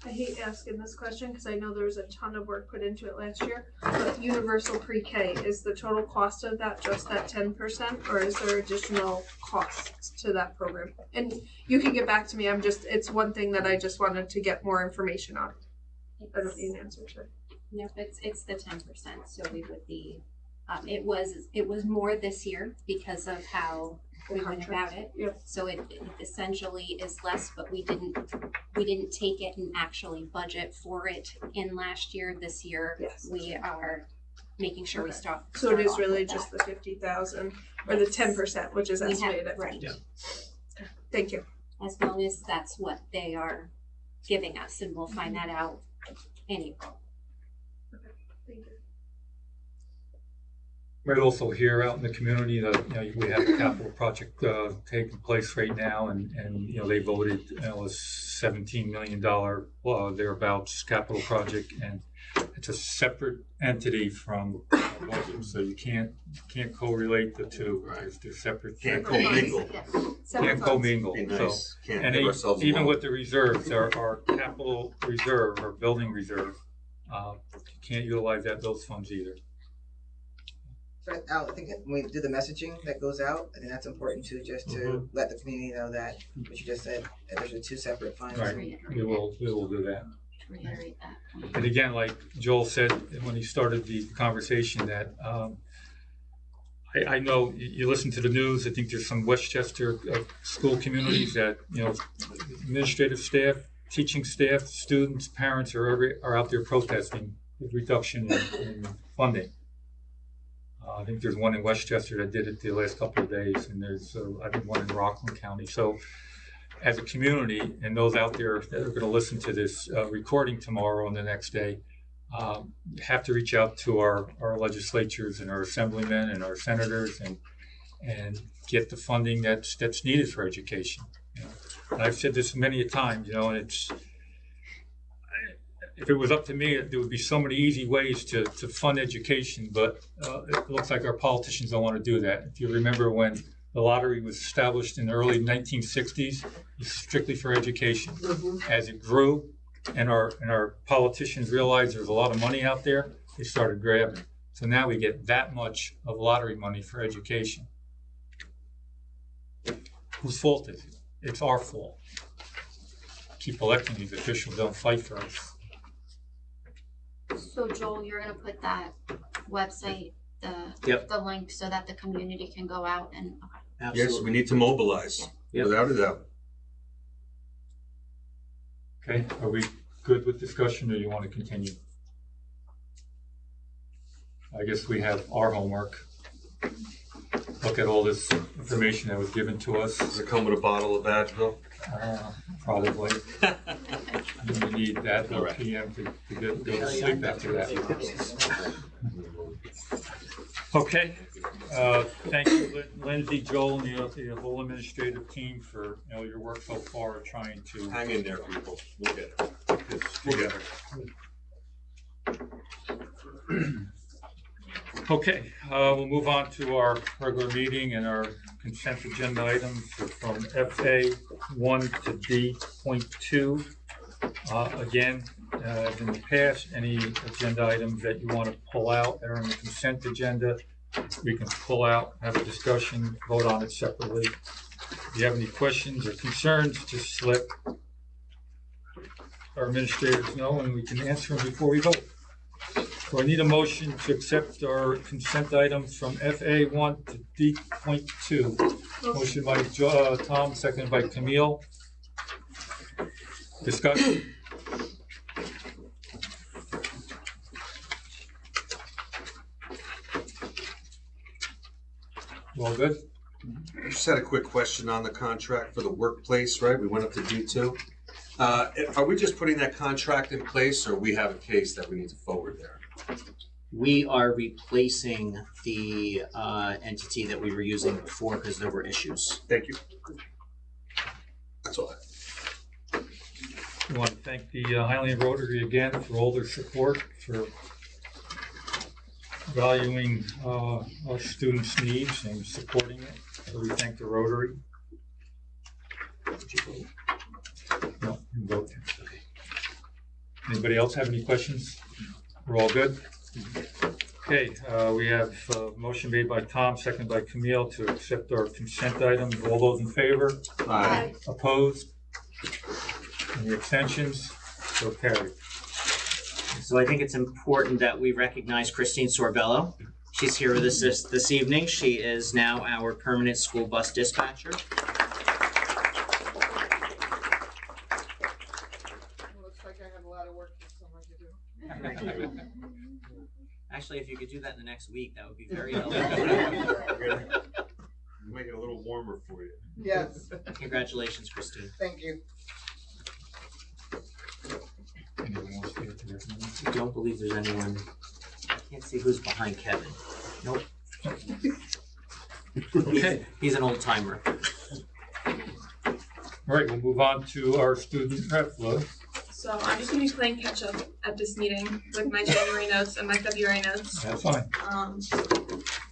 I hate asking this question because I know there was a ton of work put into it last year, but universal pre-K, is the total cost of that just that 10%, or is there additional costs to that program? And you can get back to me, it's one thing that I just wanted to get more information on. I don't need an answer to it. No, it's the 10%, so we would be, it was more this year because of how we went about it. Yep. So it essentially is less, but we didn't take it and actually budget for it in last year. This year, yes, we are making sure we start. So it is really just the 50,000 or the 10%, which is estimated at right. Yeah. Thank you. As long as that's what they are giving us, and we'll find that out in April. Thank you. Right, also here out in the community that we have a capital project taking place right now, and they voted a $17 million thereabouts capital project, and it's a separate entity from budget, so you can't correlate the two. Right. They're separate. Can't commingle. Can't commingle. Be So, nice. Can't and give ourselves even alone. with the reserves, our capital reserve or building reserve, you can't utilize those funds either. But I think when we do the messaging that goes out, I think that's important too, just to let the community know that what you just said, that there's 2 separate funds. Right. We will do that. Reiterate that. And again, like Joel said when he started the conversation, that I know you listen to the news. I think there's some Westchester school communities that administrative staff teaching staff, students, parents are out there protesting the reduction in funding. I think there's one in Westchester that did it the last couple of days, and there's I think one in Rockland County. So as a community, and those out there that are going to listen to this recording tomorrow and the next day, have to reach out to our legislatures and our assemblymen and our senators and get the funding that's needed for education. You know? And I've said this many a time, you know, and it's, if it was up to me, there would be so many easy ways to fund education, but it looks like our politicians don't want to do that. If you remember when the lottery was established in the early 1960s, it was strictly for education. As it grew and our politicians realized there's a lot of money out there, they started grabbing. So now we get that much of lottery money for education. Whose fault is it? It's our fault. Keep electing these officials, don't fight for us. So Joel, you're gonna put that website, the link, so that the community can go out and. Absolutely. Yes, we need to mobilize, without a doubt. Okay, are we good with discussion, or you want to continue? I guess we have our homework. Look at all this information that was given to us. Does it come with a bottle of Advil? Probably. We need that PM to go to sleep after that. Okay. Thank you, Lindsay, Joel, and the whole administrative team for your work so far trying to Hang in there, people. We'll get it. put this together. Okay, we'll move on to our regular meeting and our consent agenda items from FA 1 to D.2. Again, as in the past, any agenda items that you want to pull out that are in the consent agenda, we can pull out, have a discussion, vote on it separately. If you have any questions or concerns, just let our administrators know and we can answer them before we vote. So I need a motion to accept our consent items from FA 1 to D.2. Motion by Tom, seconded by Camille. Discussion. You all good? I just had a quick question on the contract for the workplace, right? We went up to D2. Are we just putting that contract in place, or we have a case that we need to forward there? We are replacing the entity that we were using before because there were issues. Thank you. That's all. We want to thank the Highland Rotary again for all their support, for valuing our students' needs and supporting it. So we thank the Rotary. No, you vote. Okay. Anybody else have any questions? We're all good? Okay, we have a motion made by Tom, seconded by Camille to accept our consent items. All those in favor? Aye. Opposed? Any abstentions? So carried. So I think it's important that we recognize Christine Sorbello. She's here with us this evening. She is now our permanent school bus dispatcher. Looks like I have a lot of work for someone to do. Actually, if you could do that in the next week, that would be very helpful. Make it a little warmer for you. Yes, Congratulations, Christine. thank you. Anyone else here to recommend? I don't believe there's anyone. I can't see who's behind Kevin. Nope. Okay. He's an old timer. All right, we'll move on to our student rep, Lou. So I'm just gonna be playing catch up at this meeting with my January notes and my February notes. That's fine.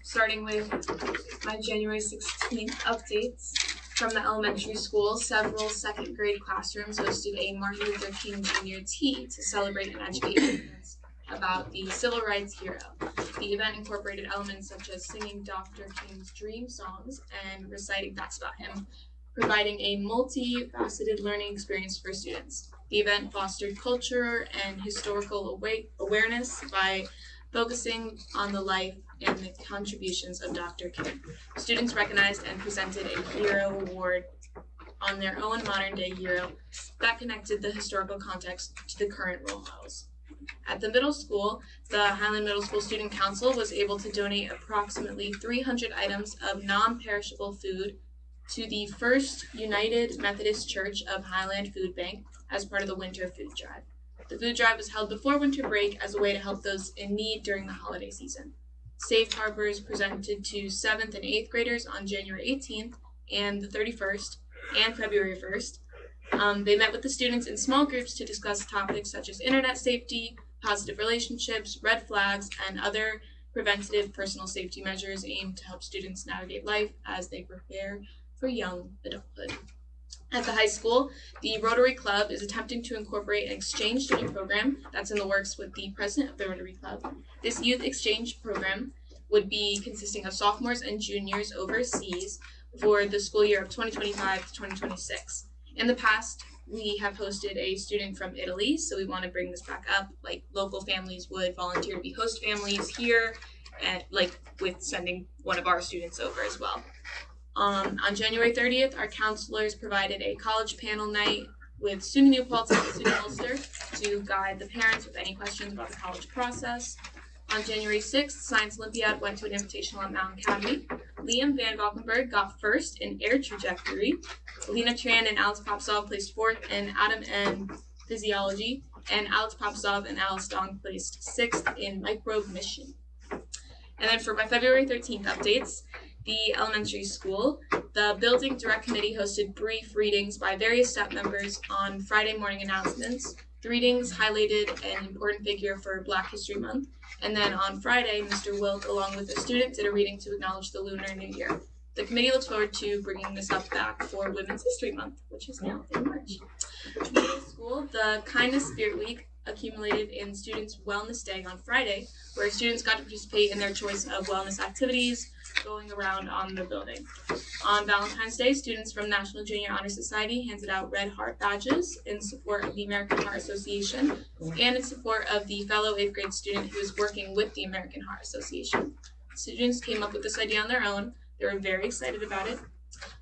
Starting with my January 16th updates from the elementary school. Several second grade classrooms hosted a Martin Luther King Jr. tea to celebrate and educate students about the civil rights hero. The event incorporated elements such as singing Dr. King's dream songs and reciting facts about him, providing a multifaceted learning experience for students. The event fostered culture and historical awareness by focusing on the life and the contributions of Dr. King. Students recognized and presented a hero award on their own modern-day hero that connected the historical context to the current role models. At the middle school, the Highland Middle School Student Council was able to donate approximately 300 items of non-perishable food to the First United Methodist Church of Highland Food Bank as part of the Winter Food Drive. The food drive was held before winter break as a way to help those in need during the holiday season. Safe Harbors presented to 7th and 8th graders on January 18th and the 31st and February 1st. They met with the students in small groups to discuss topics such as internet safety, positive relationships, red flags, and other preventative personal safety measures aimed to help students navigate life as they prepare for young adulthood. At the high school, the Rotary Club is attempting to incorporate an exchange student program that's in the works with the president of the Rotary Club. This youth exchange program would be consisting of sophomores and juniors overseas for the school year of 2025 to 2026. In the past, we have hosted a student from Italy, so we want to bring this back up. Like, local families would volunteer to be host families here, and like with sending one of our students over as well. On January 30th, our counselors provided a college panel night with SUNY New Paltz and SUNY Ulster to guide the parents with any questions about the college process. On January 6th, Science Olympiad went to an invitational at Mountain Academy. Liam Van Valkenburg got first in air trajectory. Alina Tran and Alex Popsov placed fourth in atom and physiology. And Alex Popsov and Alice Dong placed sixth in microbe mission. And then for my February 13th updates, the elementary school, the building direct committee hosted brief readings by various staff members on Friday morning announcements. The readings highlighted an important figure for Black History Month. And then on Friday, Mr. Wilk, along with a student, did a reading to acknowledge the Lunar New Year. The committee looks forward to bringing this up back for Women's History Month, which is now in March. Middle school, the Kindness Spirit Week accumulated in Students' Wellness Day on Friday, where students got to participate in their choice of wellness activities going around on the building. On Valentine's Day, students from National Junior Honor Society handed out Red Heart badges in support of the American Heart Association and in support of the fellow 8th grade student who is working with the American Heart Association. Students came up with this idea on their own. They were very excited about it.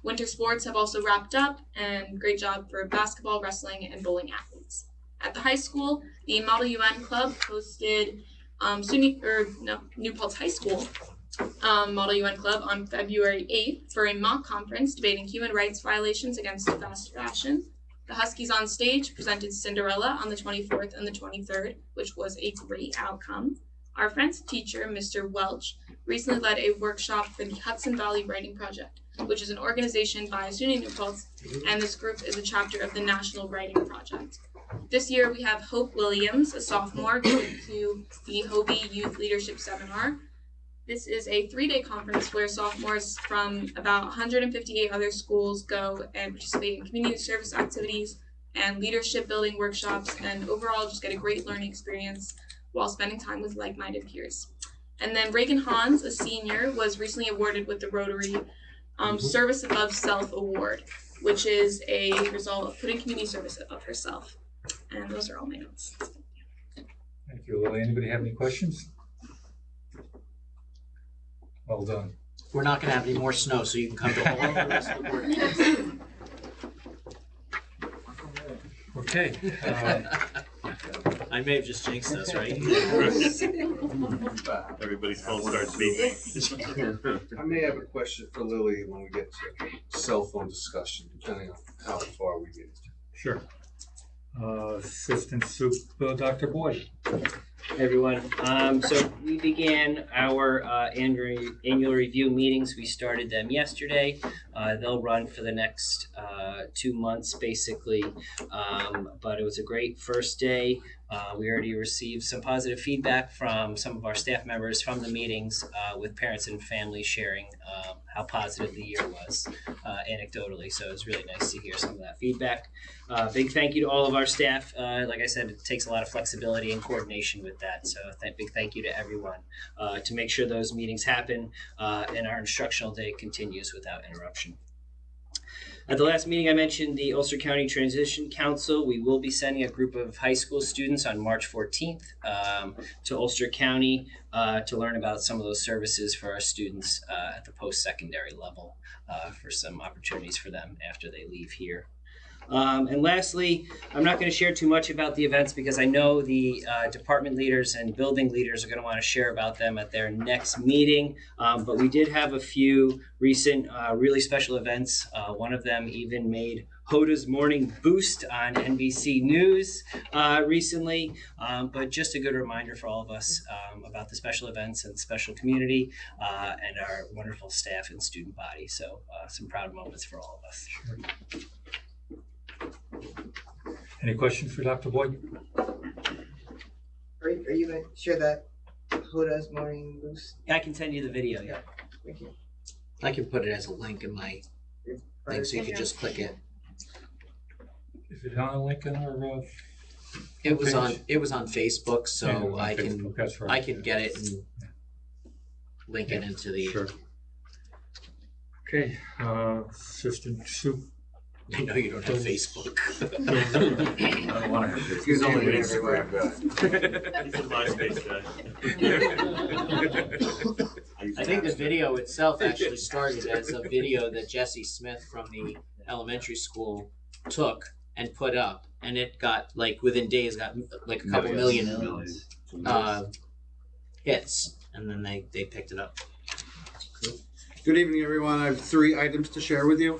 Winter sports have also wrapped up, and great job for basketball, wrestling, and bowling athletes. At the high school, the Model UN Club hosted New Paltz High School Model UN Club on February 8th for a mock conference debating human rights violations against fast fashion. The Huskies on Stage presented Cinderella on the 24th and the 23rd, which was a great outcome. Our French teacher, Mr. Welch, recently led a workshop for the Hudson Valley Writing Project, which is an organization by SUNY New Paltz, and this group is a chapter of the National Writing Project. This year we have Hope Williams, a sophomore, going to the Hobie Youth Leadership Seminar. This is a 3-day conference where sophomores from about 158 other schools go and participate in community service activities and leadership building workshops, and overall just get a great learning experience while spending time with like-minded peers. And then Reagan Hans, a senior, was recently awarded with the Rotary Service Above Self Award, which is a result of putting community service above herself. And those are all my notes. Thank you, Lily. Anybody have any questions? Well done. We're not going to have any more snow, so you can come to all of the rest of the board. Okay. I may have just jinxed us, right? Everybody's phone starts beeping. I may have a question for Lily when we get to cell phone discussion, depending on how far we get. Sure. Assistant Soup, Dr. Boyd. Hey everyone. So we began our annual review meetings. We started them yesterday. They'll run for the next 2 months, basically. But it was a great first day. We already received some positive feedback from some of our staff members from the meetings, with parents and families sharing how positive the year was anecdotally. So it was really nice to hear some of that feedback. Big thank you to all of our staff. Like I said, it takes a lot of flexibility and coordination with that. So big thank you to everyone to make sure those meetings happen and our instructional day continues without interruption. At the last meeting, I mentioned the Ulster County Transition Council. We will be sending a group of high school students on March 14th to Ulster County to learn about some of those services for our students at the post-secondary level for some opportunities for them after they leave here. And lastly, I'm not going to share too much about the events because I know the department leaders and building leaders are going to want to share about them at their next meeting. But we did have a few recent really special events. One of them even made Hoda's Morning Boost on NBC News recently. But just a good reminder for all of us about the special events and special community and our wonderful staff and student body. So some proud moments for all of us. Sure. Any questions for Dr. Boyd? Are you gonna share that Hoda's Morning Boost? I can send you the video. Yeah. Thank you. I can put it as a link in my thing, so you can just click it. Is it on a link in our? It was page? on Facebook, so Yeah, it was on I Facebook, that's right. I can get it and link it into the. Sure. Okay, Assistant Soup. I know you don't have Facebook. I don't want to have this. He's only He's everywhere. a MySpace guy. I think the video itself actually started as a video that Jesse Smith from the elementary school took and put up, and it got within days got like a couple million hits, and then they picked it up. Good evening, everyone. I have 3 items to share with you.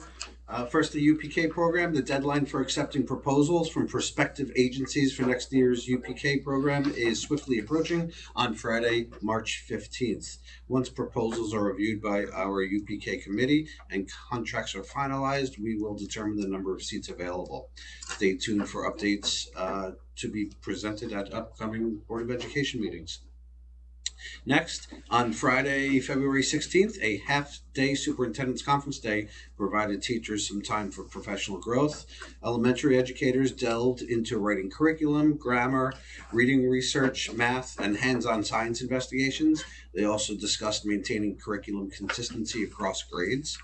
First, the UPK program. The deadline for accepting proposals from prospective agencies for next year's UPK program is swiftly approaching on Friday, March 15th. Once proposals are reviewed by our UPK committee and contracts are finalized, we will determine the number of seats available. Stay tuned for updates to be presented at upcoming Board of Education meetings. Next, on Friday, February 16th, a half-day superintendent's conference day provided teachers some time for professional growth. Elementary educators delved into writing curriculum, grammar, reading research, math, and hands-on science investigations. They also discussed maintaining curriculum consistency across grades.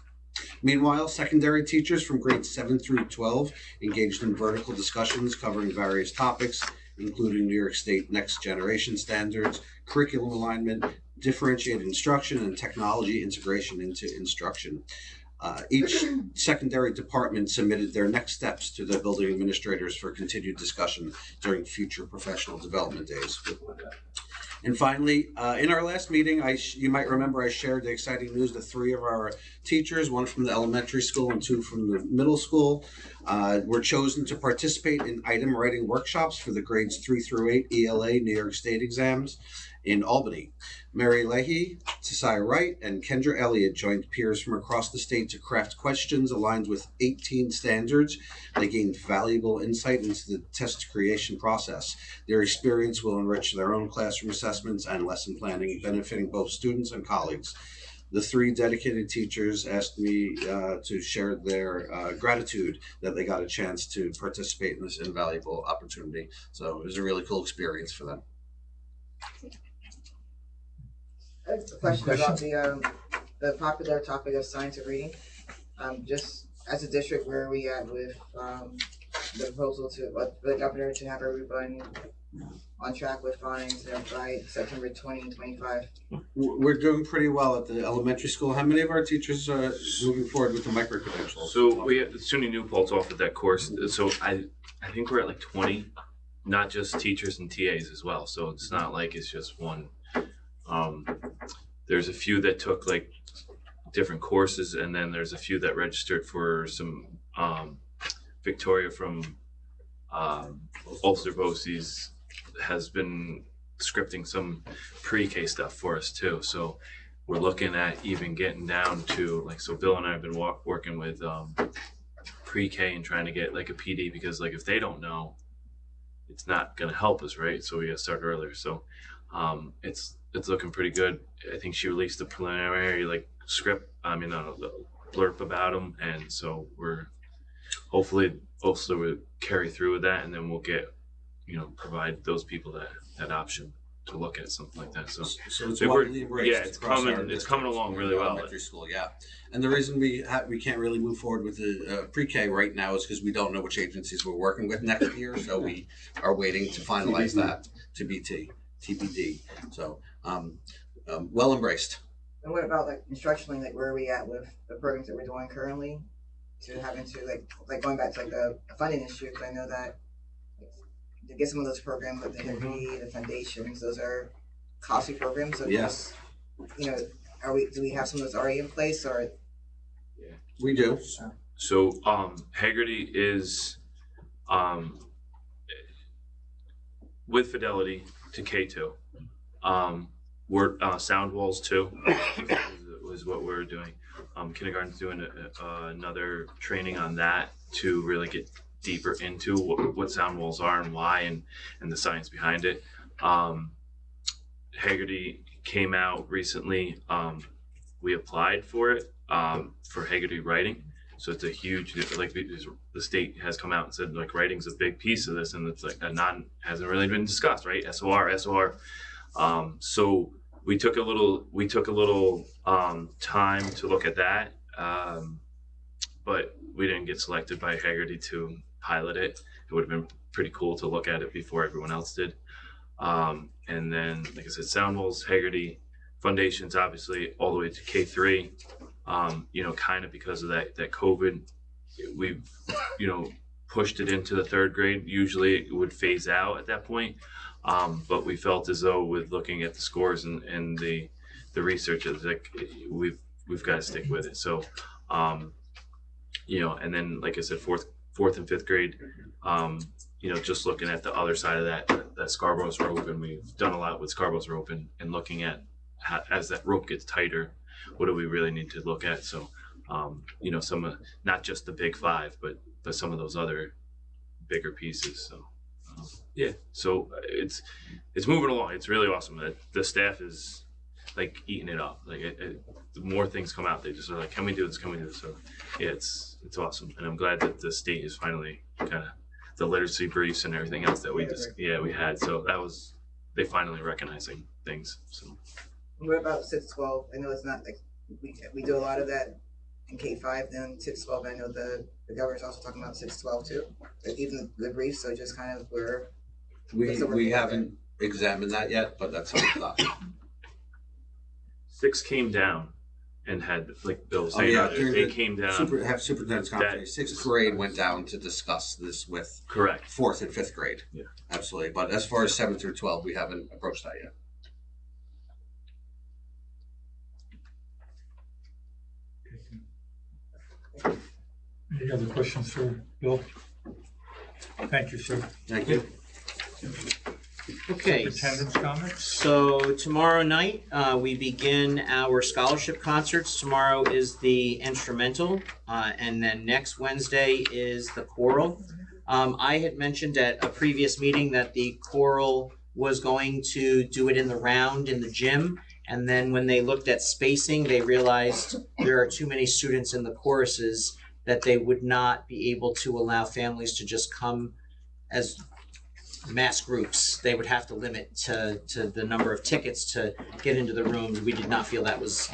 Meanwhile, secondary teachers from grades 7 through 12 engaged in vertical discussions covering various topics, including New York State Next Generation standards, curriculum alignment, differentiated instruction, and technology integration into instruction. Each secondary department submitted their next steps to the building administrators for continued discussion during future professional development days. And finally, in our last meeting, you might remember I shared the exciting news that 3 of our teachers, 1 from the elementary school and 2 from the middle school, were chosen to participate in item writing workshops for the grades 3 through 8 ELA New York State exams in Albany. Mary Leahy, Tesai Wright, and Kendra Elliott joined peers from across the state to craft questions aligned with 18 standards. They gained valuable insight into the test creation process. Their experience will enrich their own classroom assessments and lesson planning, benefiting both students and colleagues. The 3 dedicated teachers asked me to share their gratitude that they got a chance to participate in this invaluable opportunity. So it was a really cool experience for them. I have a question about the popular topic of science and reading. Just as a district, where are we at with the proposal for the governor to have everyone on track with fines by September 2025? We're doing pretty well at the elementary school. How many of our teachers are moving forward with the micro-credentials? So we have SUNY New Paltz offered that course. So I think we're at like 20, not just teachers and TAs as well. So it's not like it's just one. There's a few that took like different courses, and then there's a few that registered for some Victoria from Ulster BOCES has been scripting some pre-K stuff for us too. So we're looking at even getting down to like, so Bill and I have been working with pre-K and trying to get like a PD, because like if they don't know, it's not going to help us, right? So we got to start earlier. So it's looking pretty good. I think she released the preliminary like script, the blurb about them, and so we're hopefully also will carry through with that, and then we'll get, provide those people that option look at something like that. So it's they were- widely embraced. yeah, it's across our coming. It's coming districts. along really well. Elementary school, yeah. And the reason we can't really move forward with the pre-K right now is because we don't know which agencies we're working with next year. So we are waiting to finalize that to TBD. So well embraced. And what about like instructionally, like where are we at with the programs that we're doing currently? To having to like going back to like the funding issue, because I know that to get some of those programs like the Henry, the foundations, those are costly programs. So Yes, you know, do we have some of those already in place, or we do. So Haggerty is with Fidelity to K2. We're sound walls too was what we're doing. Kindergarten's doing another training on that to really get deeper into what sound walls are and why and the science behind it. Haggerty came out recently. We applied for it for Haggerty writing. So it's a huge, like the state has come out and said like writing's a big piece of this, and it's like hasn't really been discussed, right? SOR. So we took a little time to look at that, but we didn't get selected by Haggerty to pilot it. It would have been pretty cool to look at it before everyone else did. And then, like I said, sound walls, Haggerty, foundations, obviously all the way to K3. Kind of because of that COVID, we've, pushed it into the third grade. Usually it would phase out at that point. But we felt as though with looking at the scores and the research, it's like we've got to stick with it. So, and then like I said, fourth and fifth grade, just looking at the other side of that Scarborough's rope, and we've done a lot with Scarborough's rope and looking at how, as that rope gets tighter, what do we really need to look at? So, some of, not just the big five, but some of those other bigger pieces. So. So it's moving along. It's really awesome. The staff is like eating it up. Like the more things come out, they just are like, "Can we do this? Can we do this?" So yeah, it's awesome, and I'm glad that the state is finally kind of the literacy briefs and everything else that we we had. So that was they finally recognizing things. So what about 6-12? I know it's not like we do a lot of that in K5. Then 6-12, I know the governor's also talking about 6-12 too. Like even the briefs, so just kind of where we haven't examined that yet, but that's how we thought. 6 came down and had, like Bill was saying earlier, they came down. Superintendent's conference. 6th grade went down to discuss this with correct 4th and 5th grade. Yeah, absolutely. But as far as 7 through 12, we haven't approached that yet. Any other questions for Bill? Thank you, sir. Thank you. Okay. Superintendent's comments? So tomorrow night, we begin our scholarship concerts. Tomorrow is the instrumental, and then next Wednesday is the choral. I had mentioned at a previous meeting that the choral was going to do it in the round in the gym, and then when they looked at spacing, they realized there are too many students in the choruses that they would not be able to allow families to just come as mass groups. They would have to limit to the number of tickets to get into the rooms. We did not feel that was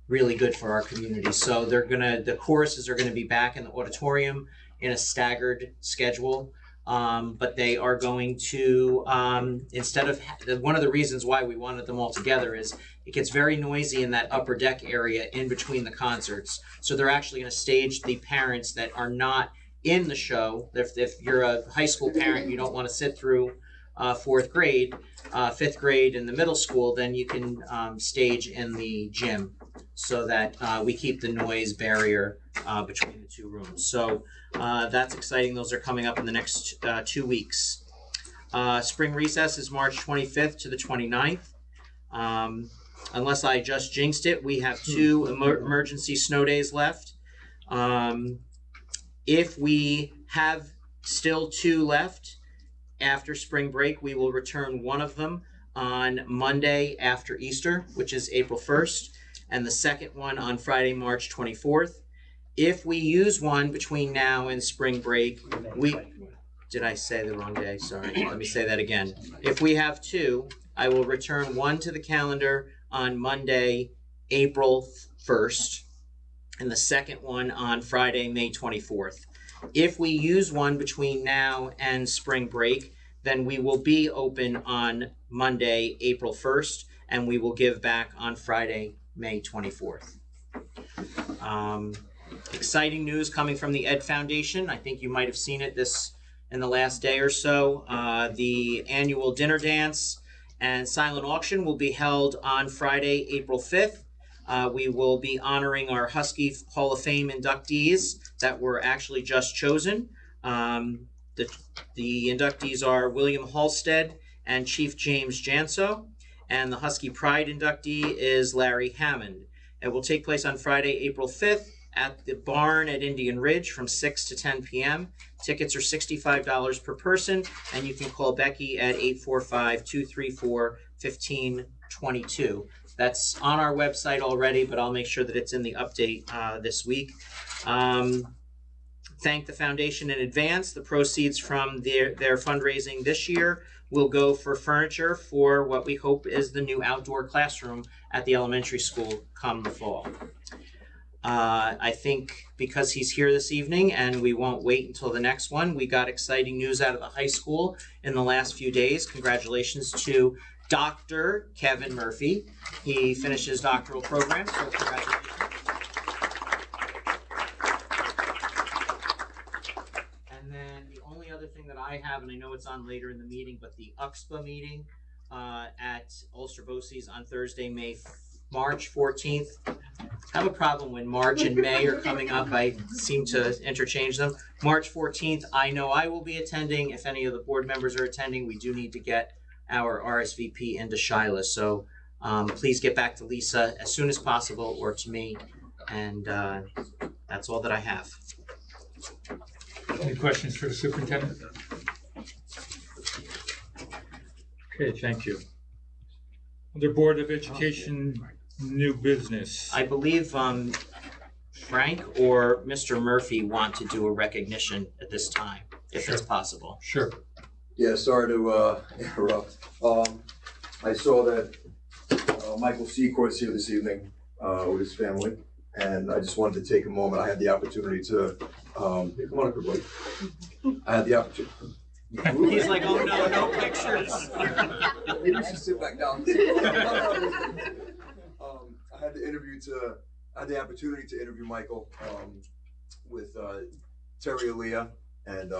really good for our community. So the choruses are gonna be back in the auditorium in a staggered schedule. But they are going to, instead of, one of the reasons why we wanted them all together is it gets very noisy in that upper deck area in between the concerts. So they're actually going to stage the parents that are not in the show. If you're a high school parent, you don't want to sit through 4th grade, 5th grade, and the middle school, then you can stage in the gym so that we keep the noise barrier between the two rooms. So that's exciting. Those are coming up in the next 2 weeks. Spring recess is March 25th to the 29th. Unless I just jinxed it, we have 2 emergency snow days left. If we have still 2 left after spring break, we will return one of them on Monday after Easter, which is April 1st, and the second one on Friday, March 24th. If we use one between now and spring break, did I say the wrong day? Sorry, let me say that again. If we have 2, I will return one to the calendar on Monday, April 1st, and the second one on Friday, May 24th. If we use one between now and spring break, then we will be open on Monday, April 1st, and we will give back on Friday, May 24th. Exciting news coming from the Ed Foundation. I think you might have seen it in the last day or so. The annual dinner dance and silent auction will be held on Friday, April 5th. We will be honoring our Husky Hall of Fame inductees that were actually just chosen. The inductees are William Halstead and Chief James Janso, and the Husky Pride inductee is Larry Hammond. It will take place on Friday, April 5th at the barn at Indian Ridge from 6 to 10 p.m. Tickets are $65 per person, and you can call Becky at 845-234-1522. That's on our website already, but I'll make sure that it's in the update this week. Thank the foundation in advance. The proceeds from their fundraising this year will go for furniture for what we hope is the new outdoor classroom at the elementary school come the fall. I think because he's here this evening and we won't wait until the next one, we got exciting news out of the high school in the last few days. Congratulations to Dr. Kevin Murphy. He finished his doctoral program, so congratulations. And then the only other thing that I have, and I know it's on later in the meeting, but the UXPA meeting at Ulster BOCES on Thursday, March 14th. I have a problem when March and May are coming up. I seem to interchange them. March 14th, I know I will be attending. If any of the board members are attending, we do need to get our RSVP into Shyla. So please get back to Lisa as soon as possible or to me. And that's all that I have. Any questions for the superintendent? Okay, thank you. Under Board of Education, new business. I believe Frank or Mr. Murphy want to do a recognition at this time, if it's possible. Sure. Yeah, sorry to interrupt. I saw that Michael Secourt's here this evening with his family, and I just wanted to take a moment. I had the opportunity to, come on up, everybody. I had the opportunity. He's like, oh no, no pictures. Maybe we should sit back down. I had the opportunity to interview Michael with Terry Aaliyah and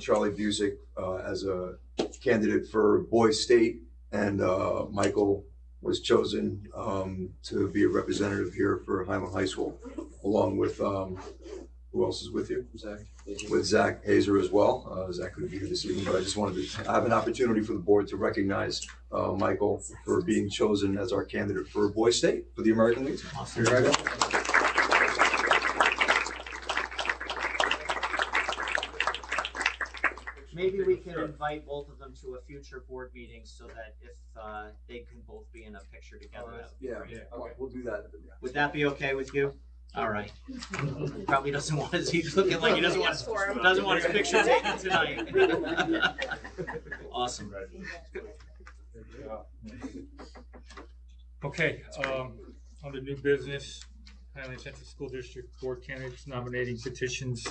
Charlie Busick as a candidate for Boys State, and Michael was chosen to be a representative here for Highland High School, along with who else is with you? Zach. With Zach Hazer as well. Zach couldn't be here this evening, but I just wanted to have an opportunity for the board to recognize Michael for being chosen as our candidate for Boys State for the American Legion. Awesome. Maybe we can invite both of them to a future board meeting so that if they can both be in a picture together. Yeah, okay, we'll do that. Would that be okay with you? All right. Probably doesn't want his, he's looking like he doesn't want his picture taken tonight. Awesome. Okay, under new business, Highland Central School District Board candidates nominating petitions.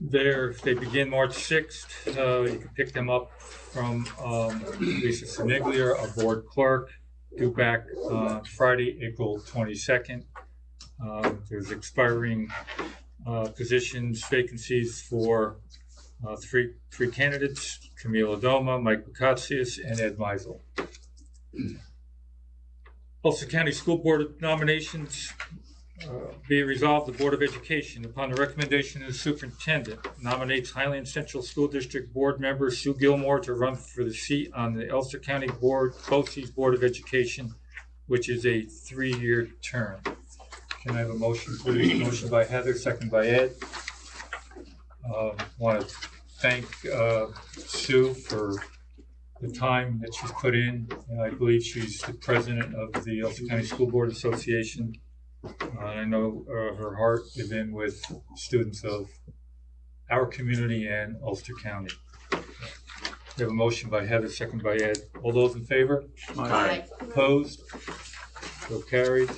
They begin March 6th. You can pick them up from Lisa Siniglia, our board clerk, due back Friday, April 22nd. There's expiring positions, vacancies for three candidates: Camille Adoma, Mike Bukatsius, and Ed Meisel. Ulster County School Board nominations. Be resolved, the Board of Education, upon the recommendation of the superintendent, nominates Highland Central School District Board member Sue Gilmore to run for the seat on the Ulster County BOCES Board of Education, which is a 3-year term. Can I have a motion, please? Motion by Heather, second by Ed. Want to thank Sue for the time that she's put in. I believe she's the president of the Ulster County School Board Association. I know her heart is in with students of our community and Ulster County. We have a motion by Heather, second by Ed. All those in favor? Aye. Opposed? So carried.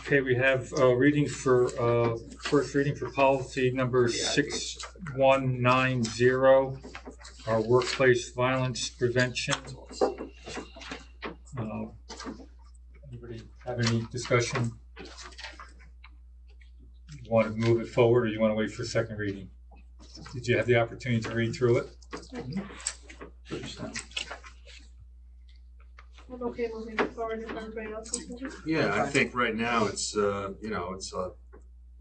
Okay, we have readings for first reading for policy number 6190, our workplace violence prevention. Anybody have any discussion? You want to move it forward, or you want to wait for second reading? Did you have the opportunity to read through it? I'm okay moving it forward if everybody else is moving. Yeah, I think right now it's, it's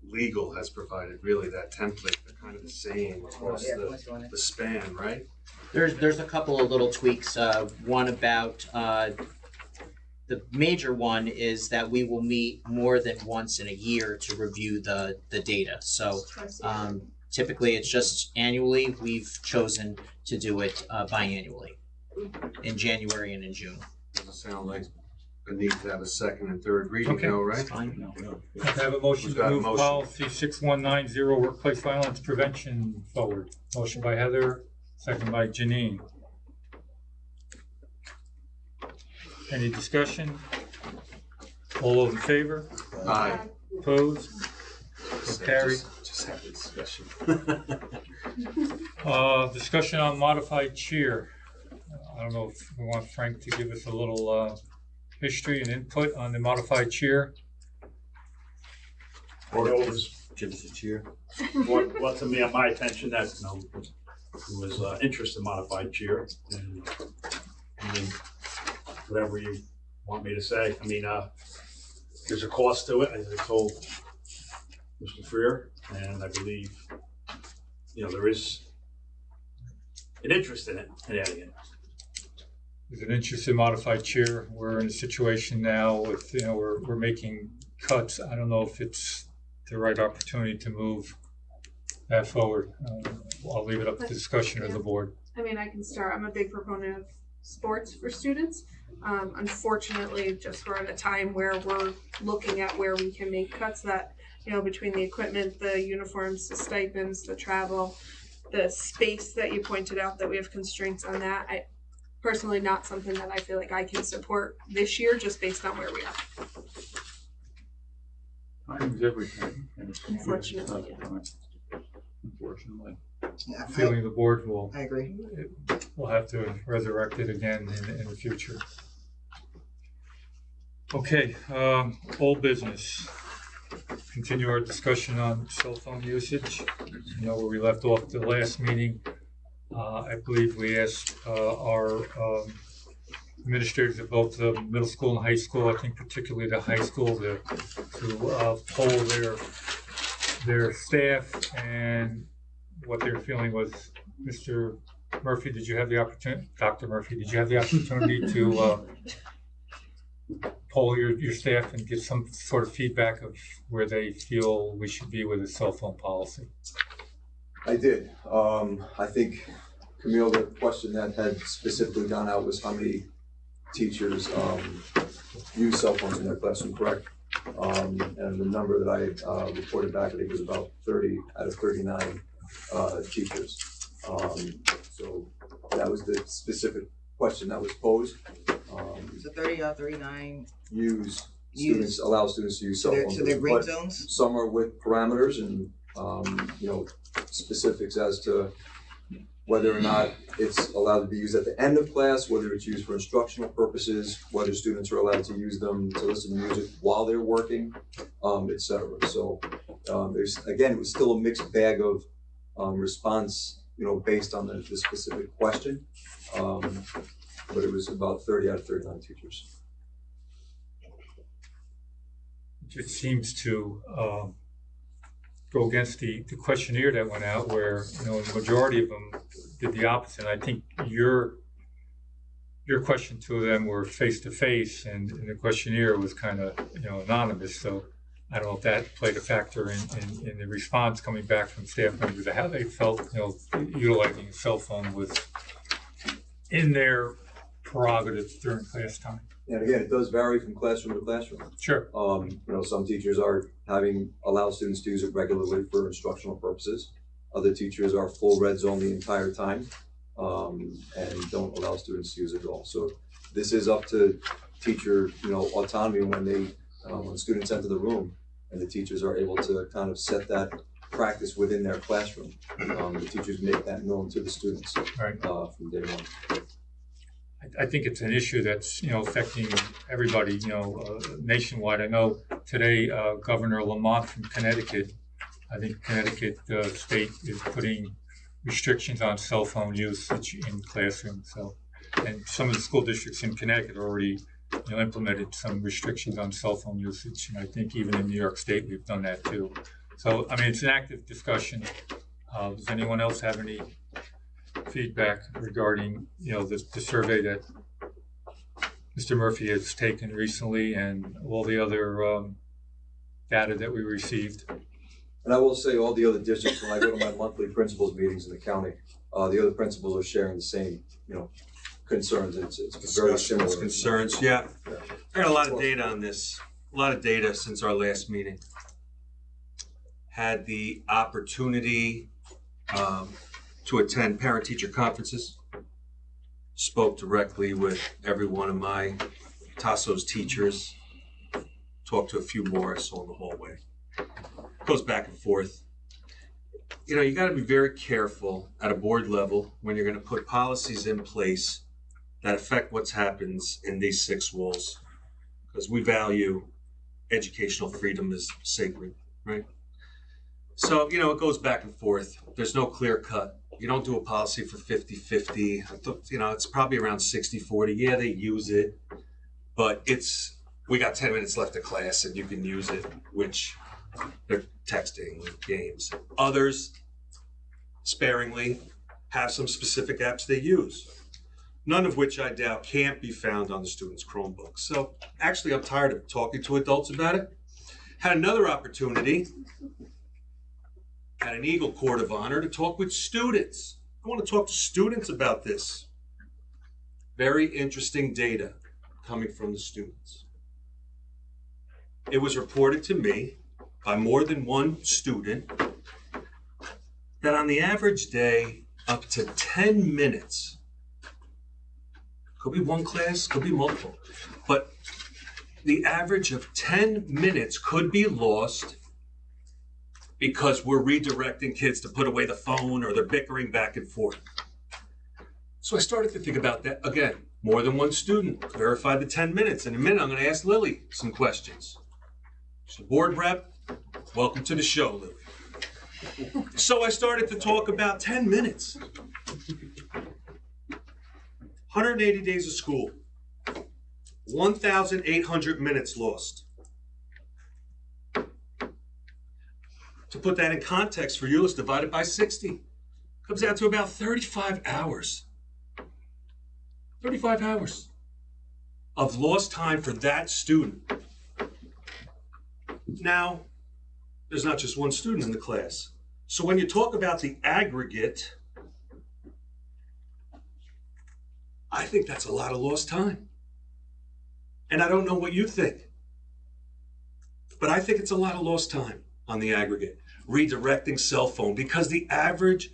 legal has provided really that template. They're kind of the same across the span, right? There's a couple of little tweaks. One about the major one is that we will meet more than once in a year to review the data. So typically it's just annually. We've chosen to do it biannually in January and in June. Doesn't sound like a need to have a second and third reading, Okay. though, right? Fine. I have a motion Who's to got a move motion? policy 6190, workplace violence prevention forward. Motion by Heather, second by Janine. Any discussion? All those in favor? Aye. Opposed? So carried. Just have the discussion. Discussion on modified cheer. I don't know if we want Frank to give us a little history and input on the modified cheer. Give us a cheer. Brought to me, my attention that, there was interest in modified cheer. And I mean, whatever you want me to say. I mean, there's a cost to it, as I told Mr. Freer, and I believe, there is an interest in it, in adding it. There's an interest in modified cheer. We're in a situation now with, we're making cuts. I don't know if it's the right opportunity to move that forward. I'll leave it up to discussion of the board. I mean, I can start. I'm a big proponent of sports for students. Unfortunately, just we're at a time where we're looking at where we can make cuts that, between the equipment, the uniforms, the stipends, the travel, the space that you pointed out that we have constraints on that. Personally, not something that I feel like I can support this year just based on where we are. Time is everything. Unfortunately, Unfortunately. Yeah, Feeling the board will. I agree. We'll have to resurrect it again in the future. Okay, old business. Continue our discussion on cell phone usage. Where we left off the last meeting. I believe we asked our administrators at both the middle school and high school, I think particularly the high school, to poll their staff and what their feeling was. Mr. Murphy, did you have the opportunity? Dr. Murphy, did you have the opportunity to poll your staff and get some sort of feedback of where they feel we should be with a cell phone policy? I did. I think, Camille, the question that had specifically gone out was how many teachers use cell phones in their classroom, correct? And the number that I reported back, I think, was about 30 out of 39 teachers. So that was the specific question that was posed. So 30 out of 39 allow students to use cell phones. So they're green zones? Some are with parameters and specifics as to whether or not it's allowed to be used at the end of class, whether it's used for instructional purposes, whether students are allowed to use them to listen to music while they're working, etc. So it was still a mixed bag of response, based on the specific question, but it was about 30 out of 39 teachers. It seems to go against the questionnaire that went out, where the majority of them did the opposite. I think your question to them were face to face, and the questionnaire was kind of anonymous. So I don't know if that played a factor in the response coming back from staff members of how they felt utilizing a cell phone was in their prerogative during class time. And again, it does vary from classroom to classroom. Sure. Some teachers are allow students to use it regularly for instructional purposes. Other teachers are full red zone the entire time, and don't allow students to use it at all. So this is up to teacher, autonomy when students enter the room and the teachers are able to kind of set that practice within their classroom. The teachers make that known to the students from day one. I think it's an issue that's affecting everybody nationwide. I know today Governor Lamont from Connecticut, I think Connecticut state is putting restrictions on cell phone usage in classrooms. So, and some of the school districts in Connecticut already implemented some restrictions on cell phone usage, and I think even in New York State we've done that too. So I mean, it's an active discussion. Does anyone else have any feedback regarding the survey that Mr. Murphy has taken recently and all the other data that we received? And I will say all the other districts, when I go to my monthly principals meetings in the county, the other principals are sharing the same concerns. It's very similar concerns. Yeah, I got a lot of data on this. A lot of data since our last meeting. Had the opportunity to attend parent-teacher conferences. Spoke directly with every one of my Tasso's teachers. Talked to a few more I saw in the hallway. Goes back and forth. You got to be very careful at a board level when you're going to put policies in place that affect what happens in these 6 walls, because we value educational freedom as sacred, right? So, it goes back and forth. There's no clear cut. You don't do a policy for 50-50. It's probably around 60-40. Yeah, they use it, but we got 10 minutes left of class and you can use it, which they're texting, games. Others, sparingly, have some specific apps they use, none of which I doubt can't be found on the students' Chromebooks. So actually, I'm tired of talking to adults about it. Had another opportunity at an Eagle Court of Honor to talk with students. I want to talk to students about this. Very interesting data coming from the students. It was reported to me by more than one student that on the average day, up to 10 minutes, could be one class, could be multiple, but the average of 10 minutes could be lost because we're redirecting kids to put away the phone or they're bickering back and forth. So I started to think about that. Again, more than one student verified the 10 minutes. In a minute, I'm going to ask Lily some questions. She's a board rep. Welcome to the show, Lily. So I started to talk about 10 minutes. 180 days of school. 1,800 minutes lost. To put that in context for you, let's divide it by 60. Comes out to about 35 hours. 35 hours of lost time for that student. Now, there's not just one student in the class. So when you talk about the aggregate, I think that's a lot of lost time. And I don't know what you think, but I think it's a lot of lost time on the aggregate, redirecting cell phone, because the average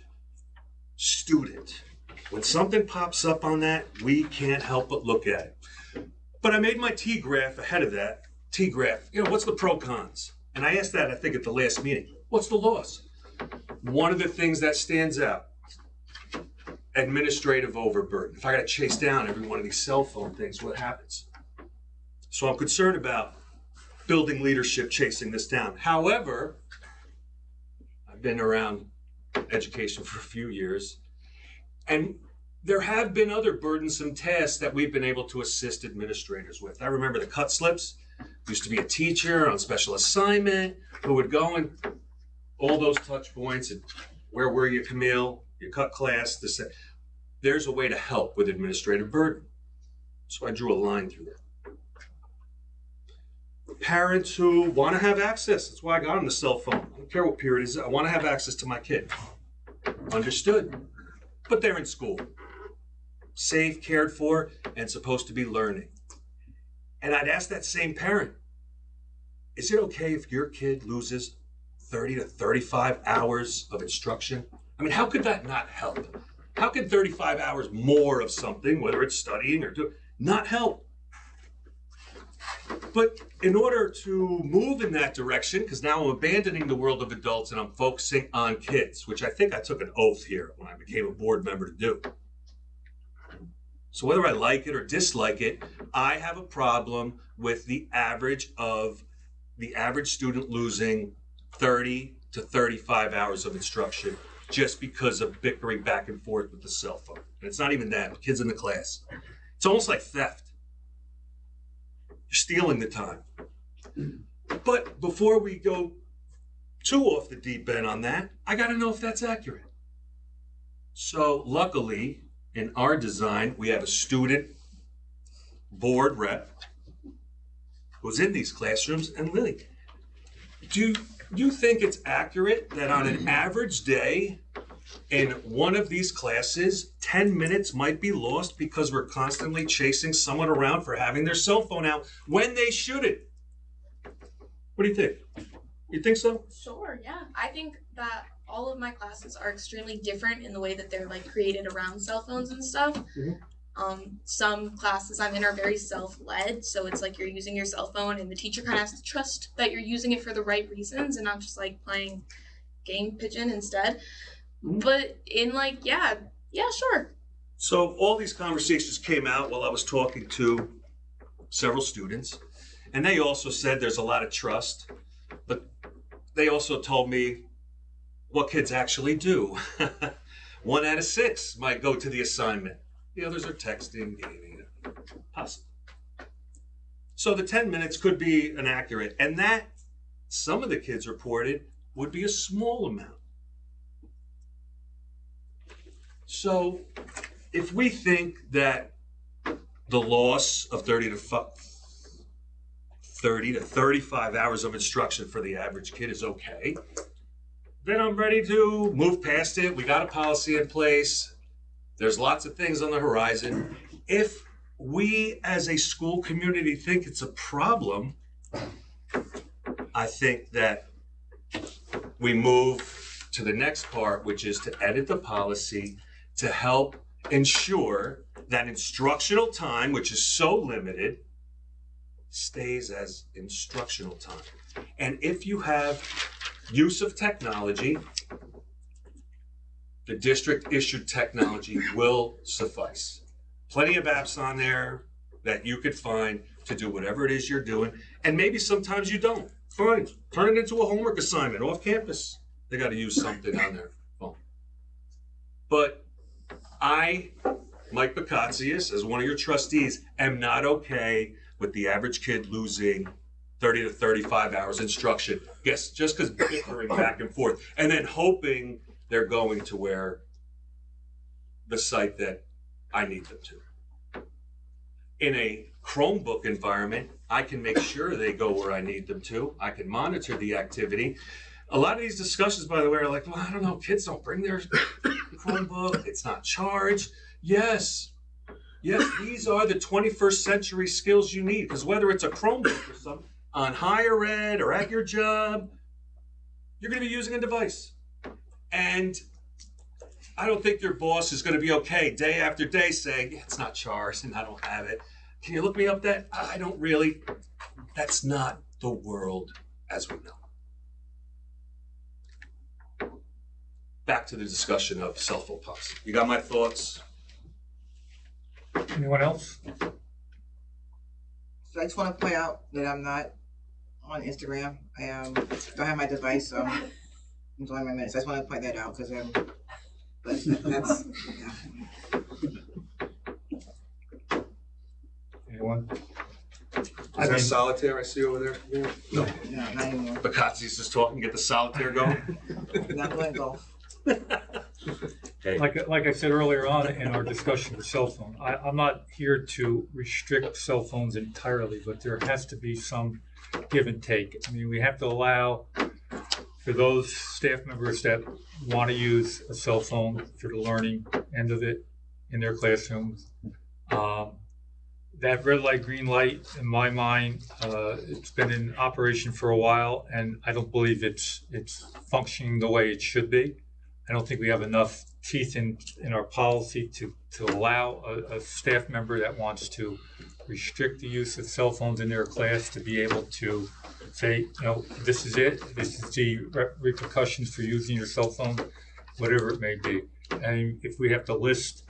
student, when something pops up on that, we can't help but look at it. But I made my T-graph ahead of that. T-graph, what's the pro cons? And I asked that, I think, at the last meeting. What's the loss? One of the things that stands out, administrative overburden. If I got to chase down every one of these cell phone things, what happens? So I'm concerned about building leadership chasing this down. However, I've been around education for a few years, and there have been other burdensome tasks that we've been able to assist administrators with. I remember the cut slips. Used to be a teacher on special assignment who would go and all those touch points and where were you, Camille? You cut class. There's a way to help with administrative burden. So I drew a line through that. Parents who want to have access. That's why I got on the cell phone. I don't care what period it is. I want to have access to my kid. Understood. But they're in school. safe, cared for, and supposed to be learning. And I'd ask that same parent, is it okay if your kid loses 30 to 35 hours of instruction? I mean, how could that not help? How can 35 hours more of something, whether it's studying or not help? But in order to move in that direction, because now I'm abandoning the world of adults and I'm focusing on kids, which I think I took an oath here when I became a board member to do. So whether I like it or dislike it, I have a problem with the average student losing 30 to 35 hours of instruction just because of bickering back and forth with the cell phone. And it's not even that, kids in the class. It's almost like theft. You're stealing the time. But before we go too off the deep end on that, I gotta know if that's accurate. So luckily, in our design, we have a student board rep who's in these classrooms. And Lily, do you think it's accurate that on an average day in one of these classes, 10 minutes might be lost because we're constantly chasing someone around for having their cell phone out when they shouldn't? What do you think? You think so? Sure, yeah. I think that all of my classes are extremely different in the way that they're like created around cell phones and stuff. Some classes I'm in are very self-led, so it's like you're using your cell phone and the teacher kind of has to trust that you're using it for the right reasons and not just like playing game pigeon instead. But in like, yeah, sure. So all these conversations came out while I was talking to several students, and they also said there's a lot of trust, but they also told me what kids actually do. 1 out of 6 might go to the assignment. The others are texting, gaming, possible. So the 10 minutes could be inaccurate, and that, some of the kids reported, would be a small amount. So if we think that the loss of 30 to 35 hours of instruction for the average kid is okay, then I'm ready to move past it. We got a policy in place. There's lots of things on the horizon. If we as a school community think it's a problem, I think that we move to the next part, which is to edit the policy to help ensure that instructional time, which is so limited, stays as instructional time. And if you have use of technology, the district issued technology will suffice. Plenty of apps on there that you could find to do whatever it is you're doing. And maybe sometimes you don't. Fine, turn it into a homework assignment off campus. They got to use something on their phone. But I, Mike Bakatsias, as one of your trustees, am not okay with the average kid losing 30 to 35 hours instruction. Yes, just because bickering back and forth. And then hoping they're going to where the site that I need them to. In a Chromebook environment, I can make sure they go where I need them to. I can monitor the activity. A lot of these discussions, by the way, are like, well, I don't know, kids don't bring their Chromebook. It's not charged. Yes, these are the 21st century skills you need. Because whether it's a Chromebook or something, on higher ed or at your job, you're going to be using a device. And I don't think your boss is going to be okay day after day saying, yeah, it's not charged and I don't have it. Can you look me up that? I don't really. That's not the world as we know. Back to the discussion of cell phone policy. You got my thoughts? Anyone else? So I just want to point out that I'm not on Instagram. I don't have my device, so I'm enjoying my minutes. I just want to point that out because that's yeah. Anyone? Is that solitaire I see over there? No, not anymore. Bakatsi's just talking, get the solitaire going. Not playing golf. Hey. Like I said earlier on in our discussion of cell phone, I'm not here to restrict cell phones entirely, but there has to be some give and take. I mean, we have to allow for those staff members that want to use a cell phone for the learning end of it, in their classrooms. That red light, green light, in my mind, it's been in operation for a while, and I don't believe it's functioning the way it should be. I don't think we have enough teeth in our policy to allow a staff member that wants to restrict the use of cell phones in their class to be able to say, this is it, this is the repercussions for using your cell phone, whatever it may be. And if we have to list,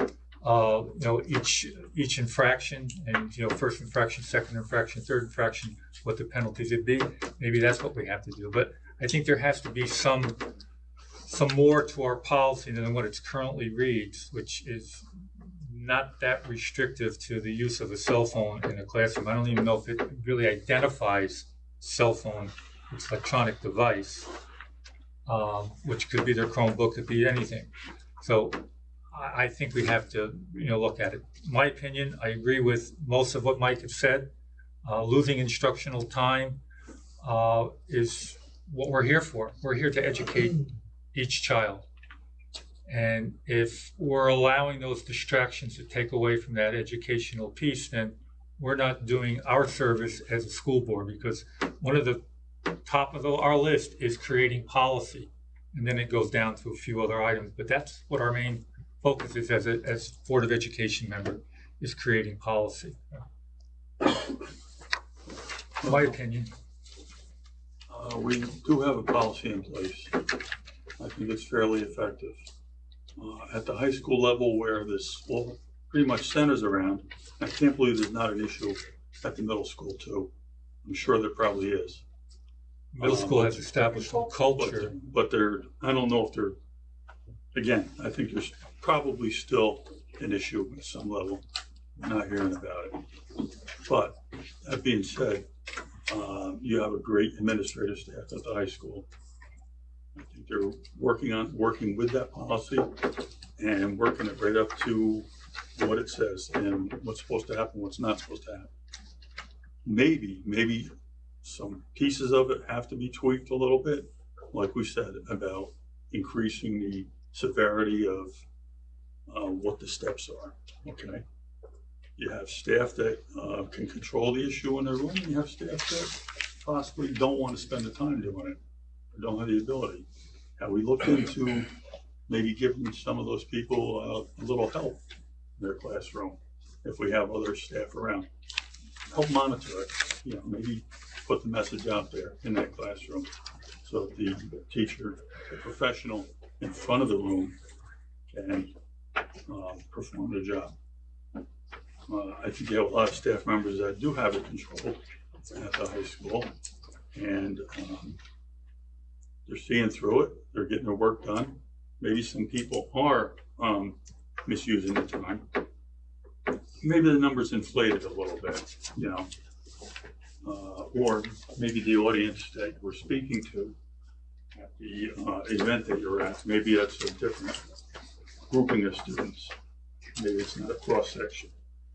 each infraction and, first infraction, second infraction, third infraction, what the penalties would be, maybe that's what we have to do. But I think there has to be some more to our policy than what it currently reads, which is not that restrictive to the use of a cell phone in a classroom. I don't even know if it really identifies cell phone, it's electronic device, which could be their Chromebook, could be anything. So I think we have to, look at it. My opinion, I agree with most of what Mike has said. Losing instructional time is what we're here for. We're here to educate each child. And if we're allowing those distractions to take away from that educational piece, then we're not doing our service as a school board, because one of the top of our list is creating policy. And then it goes down to a few other items. But that's what our main focus is as Board of Education member, is creating policy. My opinion. We do have a policy in place. I think it's fairly effective. At the high school level, where this pretty much centers around, I can't believe there's not an issue at the middle school too. I'm sure there probably is. Middle school has established a culture. But I don't know if they're, again, I think there's probably still an issue at some level. I'm not hearing about it. But that being said, you have a great administrative staff at the high school. I think they're working with that policy and working it right up to what it says and what's supposed to happen, what's not supposed to happen. Maybe some pieces of it have to be tweaked a little bit, like we said, about increasing the severity of what the steps are, okay? You have staff that can control the issue in their room, and you have staff that possibly don't want to spend the time doing it, or don't have the ability. Have we looked into maybe giving some of those people a little help in their classroom if we have other staff around? Help monitor it, maybe put the message out there in that classroom so that the teacher, the professional in front of the room can perform their job. I think you have a lot of staff members that do have it controlled at the high school, and they're seeing through it, they're getting their work done. Maybe some people are misusing the time. Maybe the number's inflated a little bit, or maybe the audience that we're speaking to at the event that you're at, maybe that's a different grouping of students. Maybe it's not a cross section,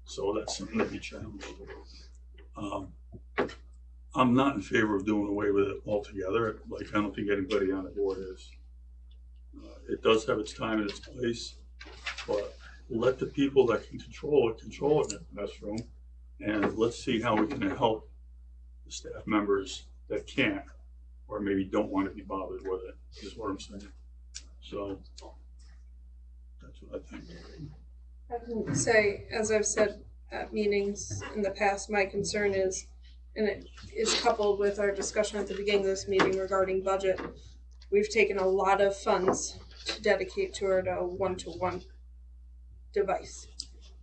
so that's something to be challenged. I'm not in favor of doing away with it altogether. Like, I don't think anybody on the board is. It does have its time and its place, but let the people that can control it in the classroom, and let's see how we can help the staff members that can't, or maybe don't want to be bothered with it, is what I'm saying. So that's what I think. I can say, as I've said at meetings in the past, my concern is, and it is coupled with our discussion at the beginning of this meeting regarding budget, we've taken a lot of funds to dedicate toward a one-to-one device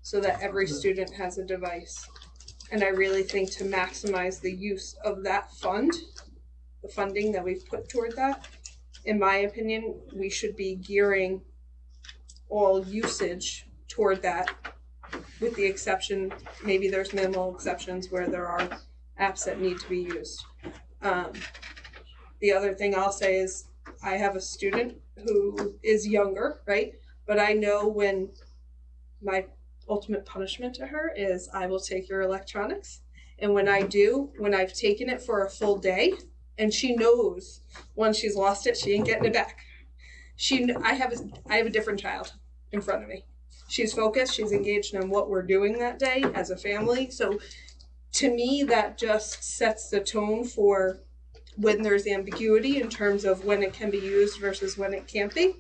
so that every student has a device. And I really think to maximize the use of that fund, the funding that we've put toward that, in my opinion, we should be gearing all usage toward that, with the exception, maybe there's minimal exceptions where there are apps that need to be used. The other thing I'll say is I have a student who is younger, right? But I know when my ultimate punishment to her is I will take your electronics. And when I do, when I've taken it for a full day, and she knows once she's lost it, she ain't getting it back. I have a different child in front of me. she's focused, she's engaged in what we're doing that day as a family. So to me, that just sets the tone for when there's ambiguity in terms of when it can be used versus when it can't be.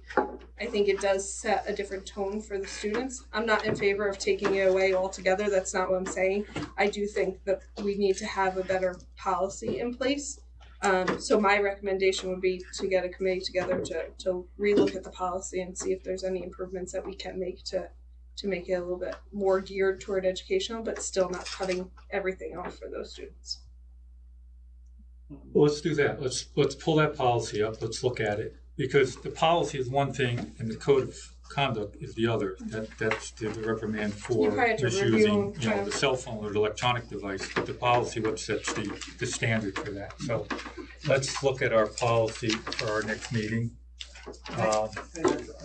I think it does set a different tone for the students. I'm not in favor of taking it away altogether. That's not what I'm saying. I do think that we need to have a better policy in place. So my recommendation would be to get a committee together to relook at the policy and see if there's any improvements that we can make to make it a little bit more geared toward educational, but still not cutting everything off for those students. Well, let's do that. Let's pull that policy up. Let's look at it, because the policy is one thing and the code of conduct is the other. That's the reprimand for misusing, the cell phone or the electronic device. But the policy, what sets the standard for that. So let's look at our policy for our next meeting.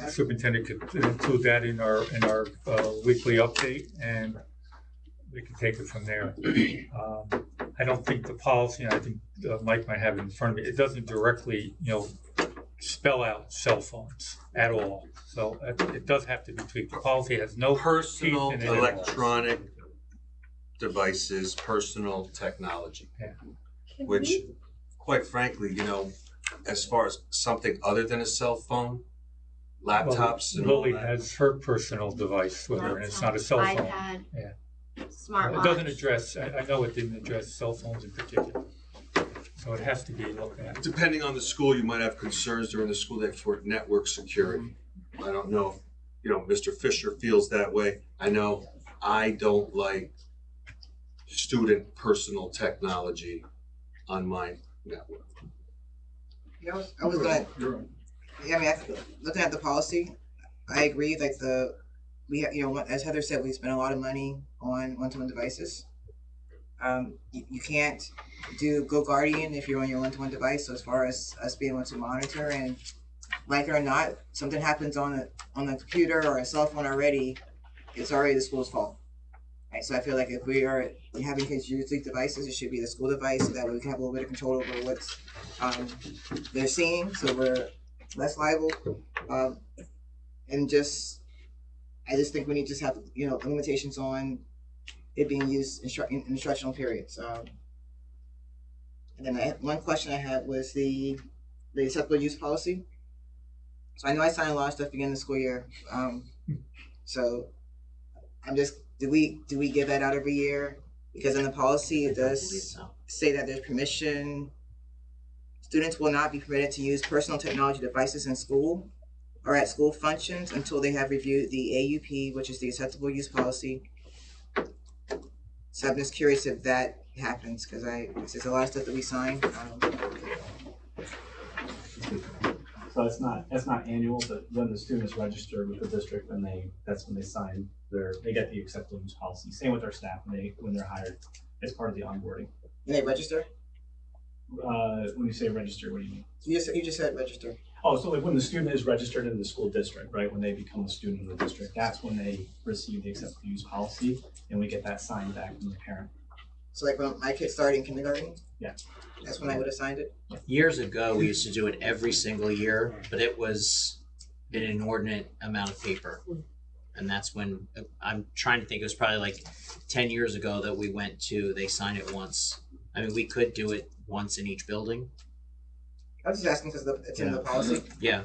Superintendent could include that in our weekly update, and we can take it from there. I don't think the policy, and I think Mike might have it in front of me, it doesn't directly, spell out cell phones at all. So it does have to be tweaked. The policy has no personal teeth in it electronic devices, personal technology. Yeah. Which, quite frankly, as far as something other than a cell phone, laptops and all Lily that. has her personal device with her, and it's not a cell phone. iPad, Yeah. smartwatch. It doesn't address, I know it didn't address cell phones in particular. So it has to be looked at. Depending on the school, you might have concerns during the school day for network security. I don't know if, Mr. Fisher feels that way. I know I don't like student personal technology on my network. I was going. Looking at the policy, I agree. Like we have, as Heather said, we spend a lot of money on one-to-one devices. You can't do Go Guardian if you're on your one-to-one device. So as far as us being able to monitor, and like it or not, something happens on the computer or a cell phone already, it's already the school's fault. Right. So I feel like if we are having kids use these devices, it should be the school device, so that way we can have a little bit of control over what's they're seeing, so we're less liable. And I just think we need to have limitations on it being used in instructional periods. And then one question I had was the acceptable use policy. So I know I signed a lot of stuff beginning of the school year. So I'm just, do we give that out every year? Because in the policy it does say that there's permission. Students will not be permitted to use personal technology devices in school or at school functions until they have reviewed the AUP, which is the acceptable use policy. So I'm just curious if that happens, because there's a lot of stuff that we sign. So that's not annual, but when the students register with the district, that's when they sign they get the acceptable use policy. Same with our staff when they're hired. It's part of the onboarding. And they register? When you say register, what do you mean? You just said register. Oh, so like when the student is registered in the school district, right? When they become a student in the district, that's when they receive the acceptable use policy, and we get that signed back from the parent. So like when my kids started in kindergarten? Yeah. That's when I would have signed it? Years ago, we used to do it every single year, but it was an inordinate amount of paper. And that's when, I'm trying to think, it was probably like 10 years ago that we went to, they sign it once. I mean, we could do it once in each building. I was just asking because it's in the policy. Yeah.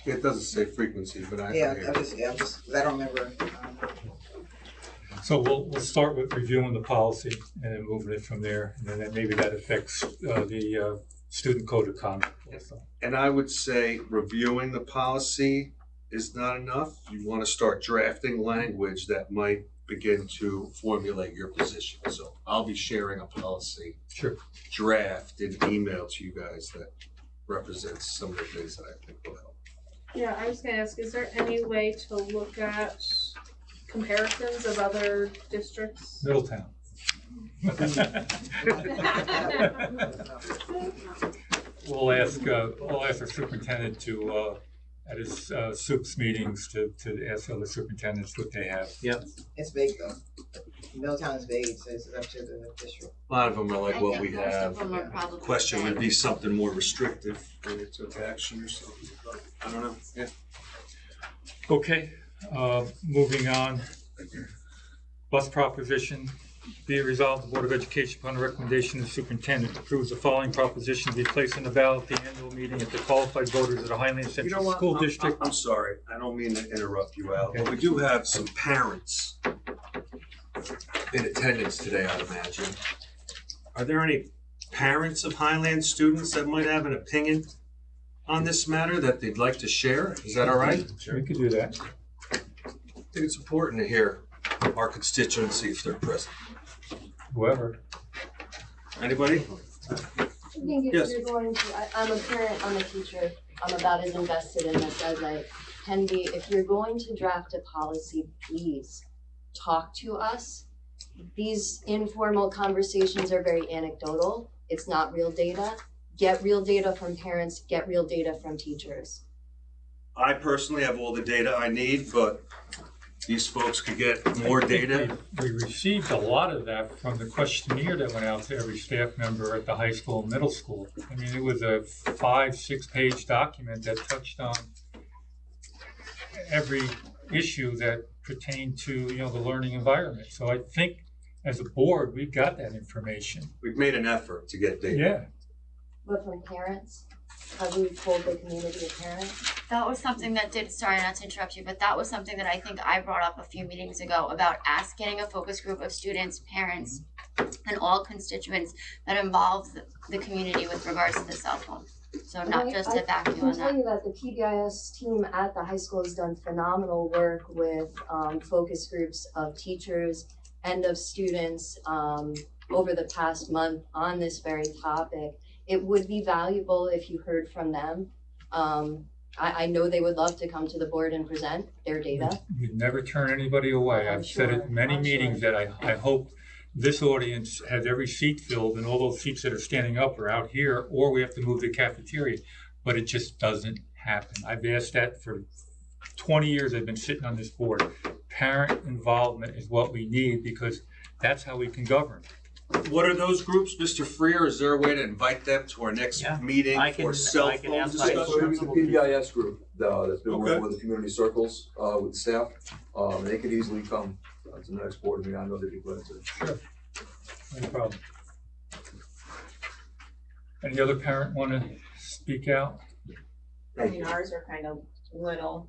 It doesn't say frequency, but I don't remember. So we'll start with reviewing the policy and then moving it from there, and then maybe that affects the student code of conduct also. And I would say reviewing the policy is not enough. You want to start drafting language that might begin to formulate your position. So I'll be sharing a policy draft in email to you guys that represents some of the things that I think will help. Yeah, I was going to ask, is there any way to look at comparisons of other districts? Middletown. We'll ask the superintendent to at his SUPS meetings to ask other superintendents what they have. Yep. It's vague though. Middletown is vague, so it's up to the district. A lot of them are like what we most have. of them are probably Question would be something more restrictive when they took action or something. I don't know. Yeah. Okay. Moving on, bus proposition. Be it resolved, the Board of Education, upon the recommendation of the superintendent, approves the following proposition to be placed on the ballot at the annual meeting at the qualified voters of the Highland Central School District. I'm sorry, I don't mean to interrupt you, Al, but we do have some parents in attendance today, I'd imagine. Are there any parents of Highland students that might have an opinion on this matter that they'd like to share? Is that all right? Sure, we could do that. I think it's important to hear our constituency if they're present. Whoever. Anybody? I think if Yes. you're going to, I'm a parent, I'm a teacher, I'm about as invested in this as I can be. If you're going to draft a policy, please talk to us. These informal conversations are very anecdotal. It's not real data. Get real data from parents, get real data from teachers. I personally have all the data I need, but these folks could get more data. We received a lot of that from the questionnaire that went out to every staff member at the high school and middle school. I mean, it was a 5-6 page document that touched on every issue that pertained to, the learning environment. So I think as a board, we've got that information. We've made an effort to get data. Yeah. But from parents, have we told the community of parents? That was something that did, sorry not to interrupt you, but that was something that I think I brought up a few meetings ago about getting a focus group of students, parents, and all constituents that involve the community with regards to the cell phone. So not just to back you on that. I can tell you that the PBIS team at the high school has done phenomenal work with focus groups of teachers and of students over the past month on this very topic. It would be valuable if you heard from them. I know they would love to come to the board and present their data. We'd never turn anybody away. I've said it in many meetings that I hope this audience has every seat filled and all those seats that are standing up are out here, or we have to move the cafeteria. But it just doesn't happen. I've asked that for 20 years I've been sitting on this board. Parent involvement is what we need because that's how we can govern. What are those groups, Mr. Freer? Is there a way to invite them to our next meeting for cell phone discussion? So it was the PBIS group that's been working with the community circles with staff. They could easily come to the next board meeting. I know they'd be glad to. Sure, no problem. Any other parent want to speak out? I mean, ours are kind of little.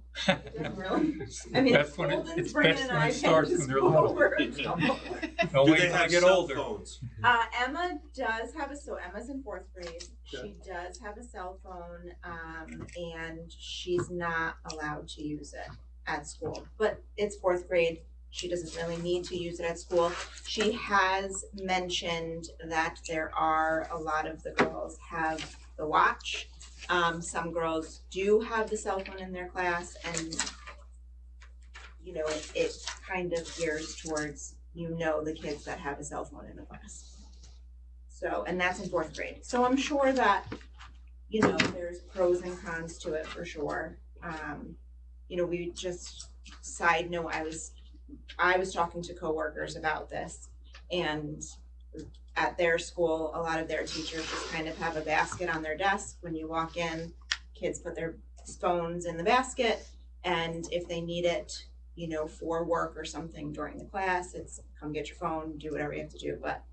Really? I mean, that's when it's best when it starts when they're little. Do they have get cell older. phones? Emma does have Emma's in 4th grade. She does have a cell phone, and she's not allowed to use it at school. But it's 4th grade. She doesn't really need to use it at school. She has mentioned that there are a lot of the girls have the watch. Some girls do have the cell phone in their class, and it kind of gears towards the kids that have a cell phone in the class. So, and that's in 4th grade. So I'm sure that there's pros and cons to it for sure. We just side note, I was talking to coworkers about this, and at their school, a lot of their teachers just kind of have a basket on their desk. When you walk in, kids put their phones in the basket, and if they need it, for work or something during the class, it's come get your phone, do whatever you have to do. But,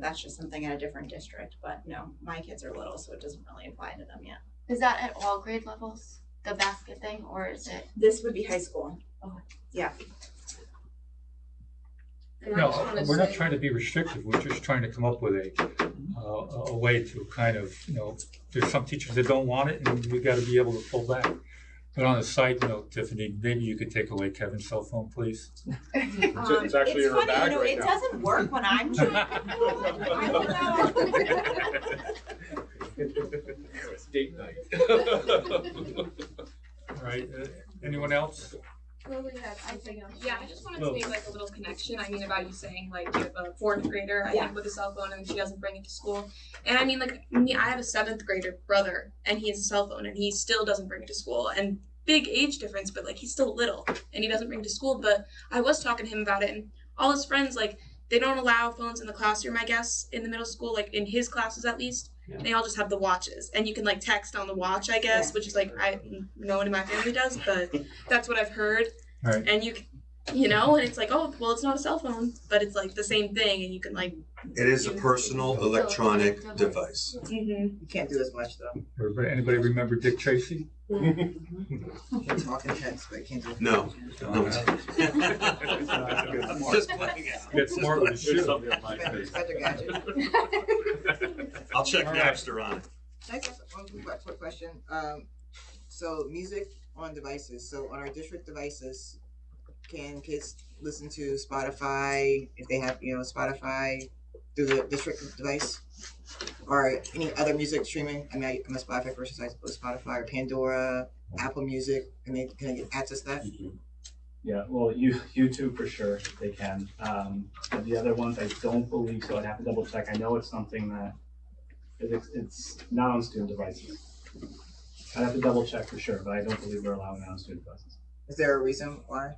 that's just something at a different district. But no, my kids are little, so it doesn't really apply to them yet. Is that at all grade levels, the basket thing, or is it? This would be high school. Oh. Yeah. No, we're not trying to be restrictive. We're just trying to come up with a way to kind of, there's some teachers that don't want it, and we got to be able to pull back. But on a side note, Tiffany, maybe you could take away Kevin's cell phone, please. It's actually in her funny, bag right it now. doesn't work when I'm trying to I don't know. It's date night. All right, anyone else? Lily had something else. Yeah, I just wanted to make like a little connection. I mean, about you saying like you have a 4th grader, I think, with a cell phone and she doesn't bring it to school. And I mean, like me, I have a 7th grader brother and he has a cell phone and he still doesn't bring it to school. And big age difference, but like he's still little and he doesn't bring it to school. But I was talking to him about it, and all his friends, like, they don't allow phones in the classroom, I guess, in the middle school, like in his classes at least. Yeah. They all just have the watches, and you can like text on the watch, I guess, which is like no one in my family does, but that's what I've heard. Right. And you know, and it's like, oh, well, it's not a cell phone, but it's like the same thing, and you can like. It is a personal electronic device. You can't do as much though. Anybody remember Dick Tracy? Can't talk in text, but can't do. No. Just playing out. Get smart with the shoe. Better gadget. I'll check Napster on it. I guess one quick question. So music on devices. So on our district devices, can kids listen to Spotify if they have, Spotify through the district device, or any other music streaming? I mean, I'm a Spotify person, so I suppose Spotify or Pandora, Apple Music. Can they get access to that? Yeah, well, YouTube for sure they can. The other ones I don't believe so. I'd have to double check. I know it's something that it's not on student devices. I'd have to double check for sure, but I don't believe we're allowing it on student devices. Is there a reason why?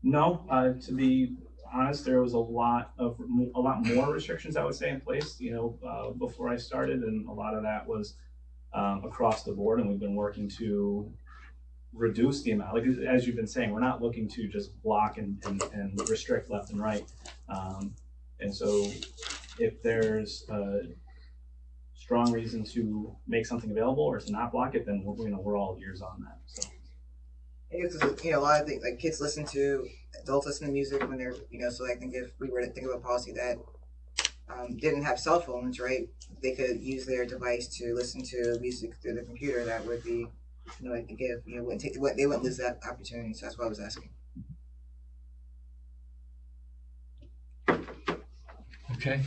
No. To be honest, there was a lot more restrictions, I would say, in place. Before I started, and a lot of that was across the board, and we've been working to reduce the amount. Like as you've been saying, we're not looking to just block and restrict left and right. And so, if there's a strong reason to make something available or to not block it, then we're all ears on that. So. I guess a lot of things like kids adults listen to music when they're So I think if we were to think of a policy that didn't have cell phones, right, they could use their device to listen to music through the computer. That would be, like to give, they wouldn't lose that opportunity. So that's what I was asking. Okay.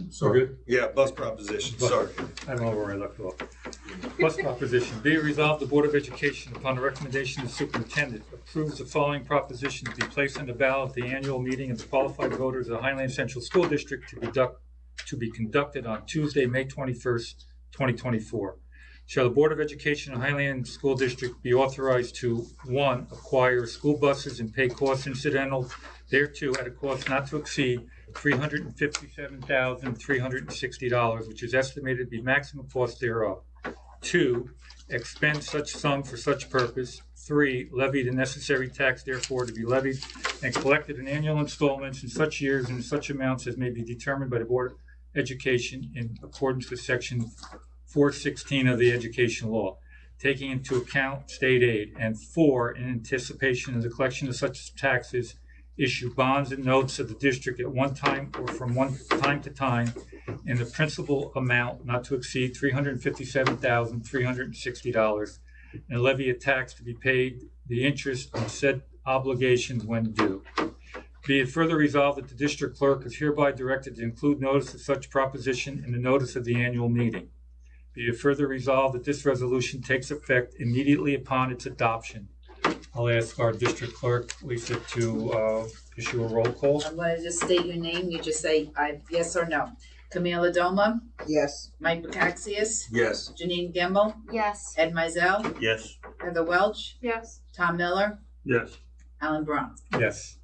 So good? Yeah, bus proposition, sorry. I don't know where I left off. Bus proposition. Be it resolved, the Board of Education, upon the recommendation of the superintendent, approves the following proposition to be placed on the ballot at the annual meeting of the qualified voters of the Highland Central School District to be conducted on Tuesday, May 21st, 2024. Shall the Board of Education of Highland School District be authorized to, 1, acquire school buses and pay costs incidental thereto at a cost not to exceed $357,360, which is estimated to be maximum cost thereof. 2, expend such sum for such purpose. 3, levy the necessary tax therefore to be levied and collected in annual installments in such years and in such amounts as may be determined by the Board of Education in accordance with Section 416 of the Education Law, taking into account state aid. And 4, in anticipation of the collection of such taxes, issue bonds and notes of the district at one time or from one time to time in the principal amount not to exceed $357,360, and levy a tax to be paid the interest on said obligations when due. Be it further resolved that the district clerk is hereby directed to include notice of such proposition in the notice of the annual meeting. Be it further resolved that this resolution takes effect immediately upon its adoption. I'll ask our district clerk, Lisa, to issue a roll call. I'm going to just state your name. You just say yes or no. Camila Doma? Yes. Mike Bakaxias? Yes. Janine Gimbel? Yes. Ed Mizell? Yes. Heather Welch? Yes. Tom Miller? Yes. Alan Braun? Yes.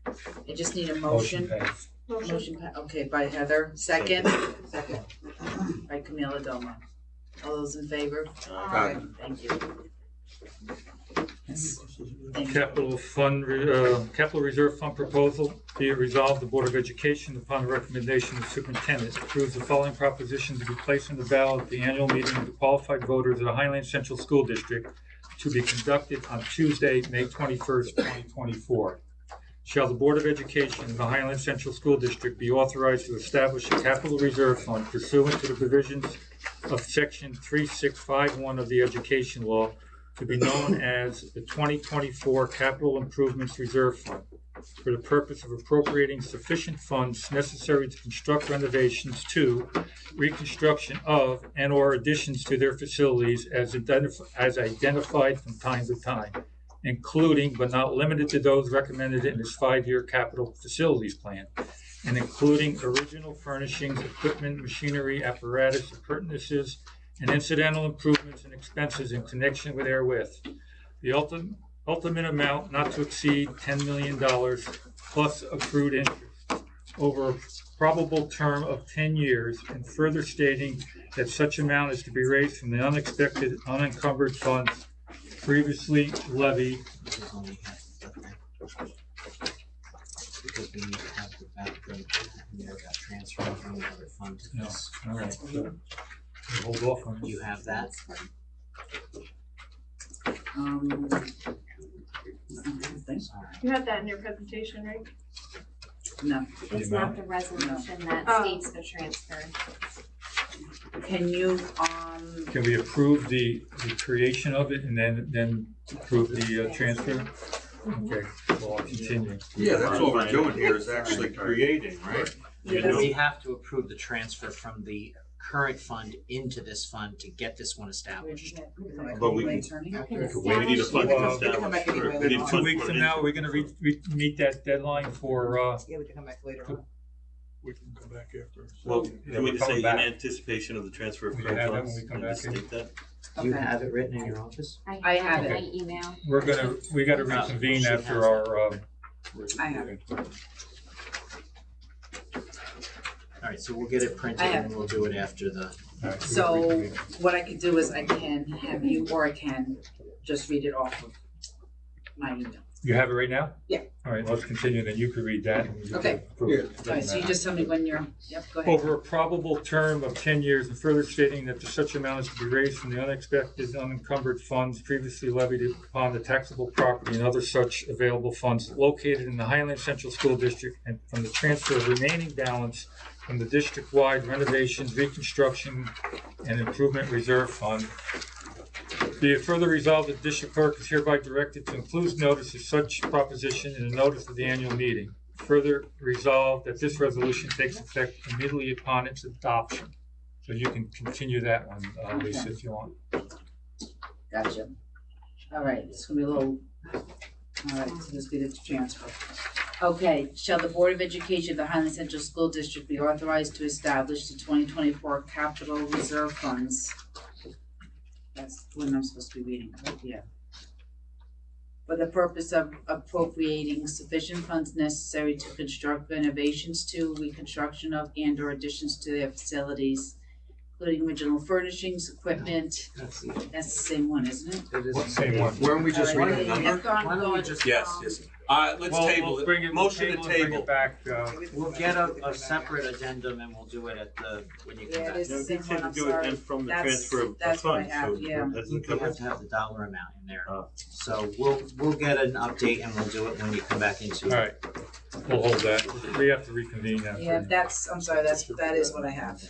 I just need a motion. Passed. Okay, by Heather. Second? Second. By Camila Doma. All those in favor? Aye. Thank you. Capital Reserve Fund proposal. Be it resolved, the Board of Education, upon the recommendation of the superintendent, approves the following proposition to be placed on the ballot at the annual meeting of the qualified voters of the Highland Central School District to be conducted on Tuesday, May 21st, 2024. Shall the Board of Education of the Highland Central School District be authorized to establish a capital reserve fund pursuant to the provisions of Section 3651 of the Education Law, to be known as the 2024 Capital Improvements Reserve Fund, for the purpose of appropriating sufficient funds necessary to construct renovations to, reconstruction of, and or additions to their facilities as identified from time to time, including but not limited to those recommended in this 5-year capital facilities plan, and including original furnishings, equipment, machinery, apparatus, appurtenances, and incidental improvements and expenses in connection with therewith. The ultimate amount not to exceed $10 million plus accrued interest over a probable term of 10 years, and further stating that such amount is to be raised from the unexpected unencumbered funds previously levied. Because we need to have the background, that transfer from the other fund to No, this. all right, so we'll hold off on. You have that? You had that in your presentation, right? No. It's not the resolution that states the transfer. Can you, Can we approve the creation of it and then approve the transfer? Okay, well, I'll continue. Yeah, that's all we're doing here is actually creating, right? We have to approve the transfer from the current fund into this fund to get this one established. But we need a fund established. We need 2 weeks from now, we're gonna meet that deadline for, Yeah, we can come back later on. We can come back after. Well, Yeah, can we we're just say coming in back. anticipation of the transfer of We current have that funds when we come and back just in. state that? Do you have it written in your office? I have My it. email. we gotta reconvene She after has our, I have it. All right, so we'll get it printed I have and we'll do it after the. So what I could do is I can have you, or I can just read it off of my email. you have it right now? Yeah. All right, let's continue, then you can read that. And we can Okay. approve it. All right, so you just tell me when you're, yep, go ahead. Over a probable term of 10 years, and further stating that such amount is to be raised from the unexpected unencumbered funds previously levied upon the taxable property and other such available funds located in the Highland Central School District, and from the transfer of remaining balance from the district-wide renovations, reconstruction, and improvement reserve fund. Be it further resolved that the district clerk is hereby directed to include notice of such proposition in the notice of the annual meeting. Further resolved that this resolution takes effect immediately upon its adoption. So you can continue that one, Lisa, if you want. Gotcha. All right, it's gonna be a little, all right, so let's get it to transfer. Okay, shall the Board of Education of the Highland Central School District be authorized to establish the 2024 capital reserve funds? That's when I'm supposed to be reading, right? Yeah. For the purpose of appropriating sufficient funds necessary to construct renovations to, reconstruction of, and or additions to their facilities, including original furnishings, equipment. That's the same one, isn't it? It is the same one. Weren't we just reading the number? Why don't we just? Yes, yes. Let's Well, table we'll bring it. it- Motion to we'll bring table. it back, We'll get a separate addendum and we'll do it at the, when you come Yeah, back. it is the No, same they one, said I'm to do it sorry. then from the That's- transfer of that's what I funds, have, so yeah. that's You covered. have to have the dollar amount in there. So we'll get an update and we'll do it when you come back into all it. right, we'll hold that. We have to reconvene after. Yeah, that's, I'm sorry, that is what I have.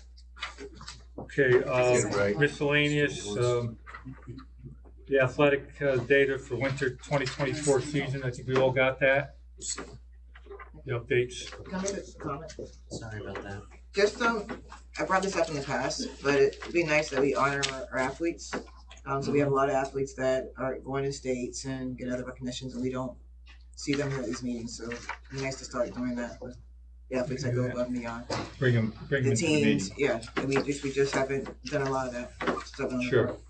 Okay, miscellaneous, the athletic data for winter 2024 season, I think we all got that. The updates. Comment. Sorry about that. Just, I brought this up in the past, but it'd be nice that we honor our athletes. So we have a lot of athletes that are going to states and get other recognitions, and we don't see them here at these meetings, so it'd be nice to start doing that with the athletes that go above and beyond. Bring them The into the teams, meeting. yeah, and we just haven't done a lot of that stuff. on the Sure. board.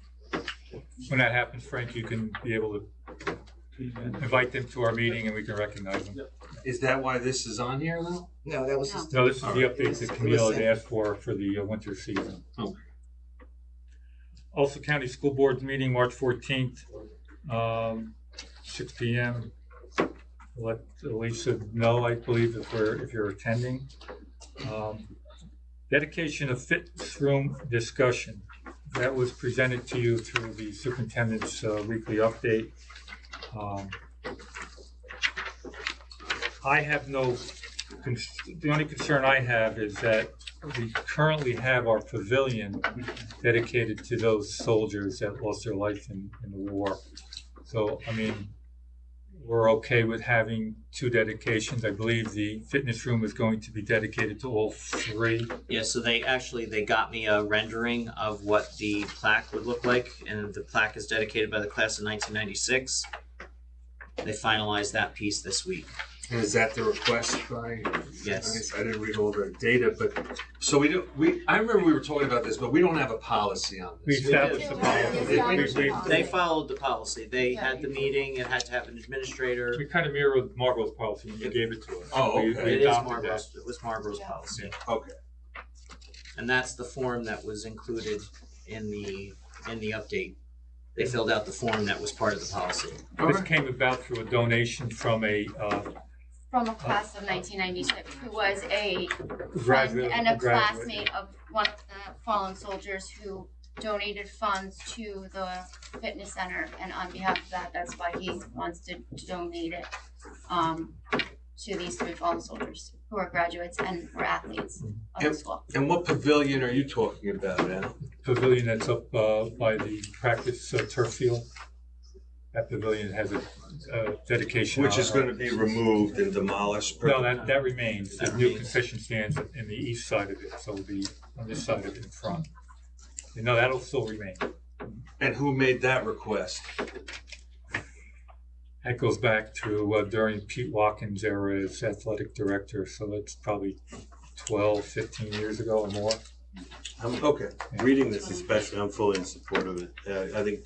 When that happens, Frank, you can be able to invite them to our meeting and we can recognize them. Is that why this is on here though? No, that was just. No, this is the update that It Camille was had sent. asked for the winter season. Oh. Ulster County School Board's meeting, March 14th, 6 p.m. Let Lisa know, I believe, if you're attending. Dedication of fitness room discussion. That was presented to you through the superintendent's weekly update. I have the only concern I have is that we currently have our pavilion dedicated to those soldiers that lost their life in the war. So, I mean, we're okay with having 2 dedications. I believe the fitness room is going to be dedicated to all 3. Yeah, so they got me a rendering of what the plaque would look like, and the plaque is dedicated by the class of 1996. They finalized that piece this week. And is that the request by? Yes. I didn't read all the data, but, so I remember we were talking about this, but we don't have a policy on We this. established the policy. They followed the policy. They had the meeting, it had to have an administrator. We kind of mirrored Margot's policy when you gave it to us. Oh, We- okay. we It is adopted Marlboro's, that. it was Marlboro's policy. Okay. And that's the form that was included in the update. They filled out the form that was part of the policy. This came about through a donation from a From a class of 1996 who was a friend graduate. and a graduate. classmate of one of the fallen soldiers who donated funds to the fitness center, and on behalf of that, that's why he wants to donate it to these 3 fallen soldiers who are graduates and were athletes of the school. And what pavilion are you talking about, Al? Pavilion that's up by the practice turf field. That pavilion has a dedication. Which on is it. going to be removed and demolished? No, that remains. The new concession stands in the east side of it, so it'll be on this side of it in front. You know, that'll still remain. And who made that request? That goes back to during Pete Watkins' era as athletic director, so that's probably 12, 15 years ago or more. Okay. Reading this especially, I'm fully in support of it. I think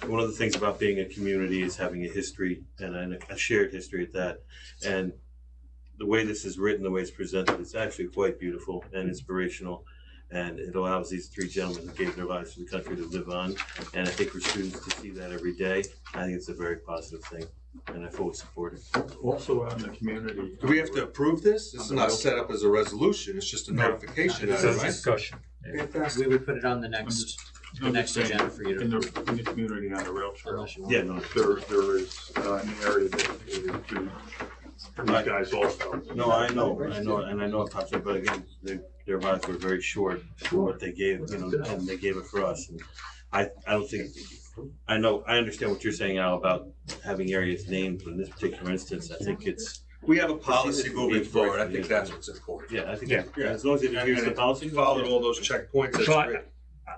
one of the things about being a community is having a history and a shared history at that. And the way this is written, the way it's presented, it's actually quite beautiful and inspirational. And it allows these 3 gentlemen who gave their lives for the country to live on. And I think for students to see that every day, I think it's a very positive thing. And I fully support it. Also out in the community. Do we have to approve this? This is not set up as a resolution, it's just a notification, It's right? a discussion. Fantastic. We would put it on the next agenda for you to. In the community on the rail trail. Yeah, no. There is an area dedicated to these guys also. No, I know, and I know it pops up, but again, their lives were very short for what they gave, and they gave it for us. And I don't think, I understand what you're saying, Al, about having areas named, but in this particular instance, I think it's. We have a policy moving forward, I think that's what's important. Yeah, I think, Yeah. as long as it adheres to the policy. Followed all those checkpoints, that's So great.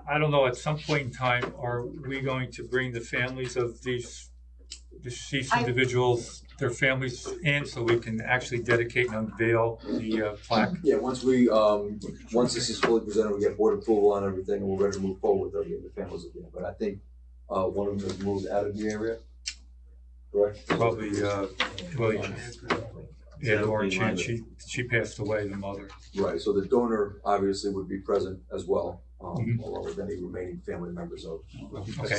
I don't know, at some point in time, are we going to bring the families of these deceased individuals, their families in, so we can actually dedicate and unveil the plaque? Yeah, once this is fully presented, we get board approval on everything, and we're ready to move forward with the families again. But I think one of them has moved out of the area, correct? Probably William. Yeah, Lauren Chan, she passed away, the mother. Right, so the donor obviously would be present as well, Mhm. along with any remaining family members of. Okay.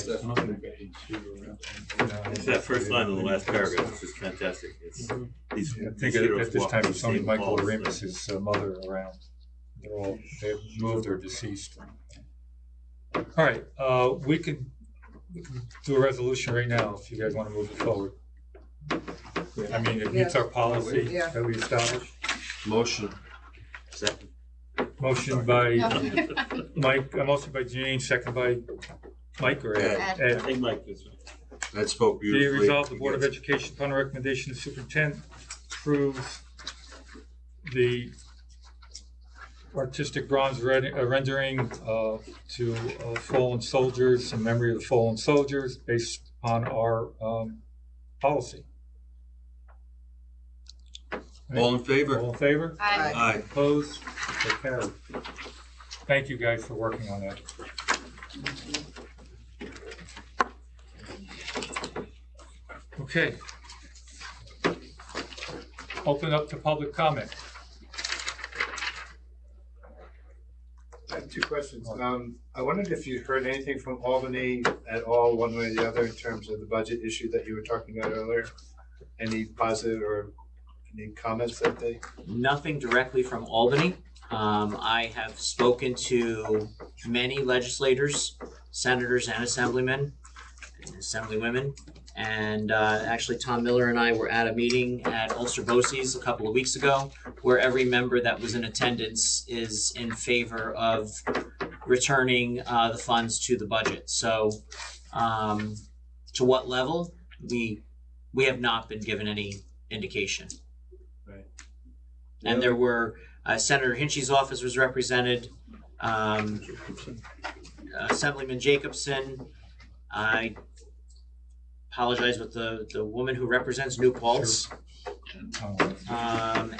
It's that first line in the last paragraph, it's just fantastic. It's these. I think these at heroes this walk time these it's only same Michael halls. Remus's mother around. They've moved or deceased. All right, we can do a resolution right now if you guys want to move it forward. I mean, it meets our policy Yeah. that we established. Motion. Second. Motion by Mike, a motion by Jane, second by Mike or Ed? I Ed. think Mike is. That spoke Be beautifully. resolved, the Board of Education, upon recommendation of the superintendent, approves the artistic bronze rendering to fallen soldiers, in memory of the fallen soldiers, based upon our policy. All in favor? All in favor? Aye. Aye. Opposed? So carried. Thank you guys for working on that. Okay. Open up to public comment. I have 2 questions. I wondered if you heard anything from Albany at all, one way or the other, in terms of the budget issue that you were talking about earlier? Any positive or any comments that they? Nothing directly from Albany. I have spoken to many legislators, senators and assemblymen, and assemblywomen. And actually, Tom Miller and I were at a meeting at Ulster BOCES a couple of weeks ago, where every member that was in attendance is in favor of returning the funds to the budget. So, to what level, we have not been given any indication. Right. And there were Senator Hinchy's office was represented, Assemblyman Jacobson. I apologize with the woman who represents New Paltz.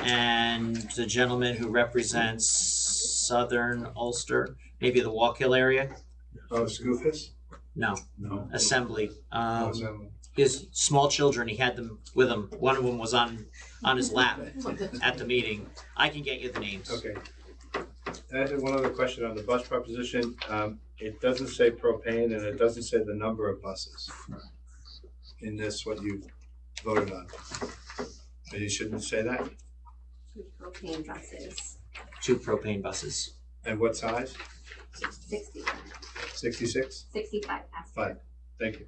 And the gentleman who represents Southern Ulster, maybe the Walkill area? Oh, Scoofus? No, No. Assembly. Assembly. His small children, he had them with him. One of them was on his lap at the meeting. I can get you the names. Okay. I had one other question on the bus proposition. It doesn't say propane and it doesn't say the number of buses in this, what you voted on. So you shouldn't say that? Propane buses. 2 propane buses. And what size? 60. 66? 65 passenger. Fine, thank you.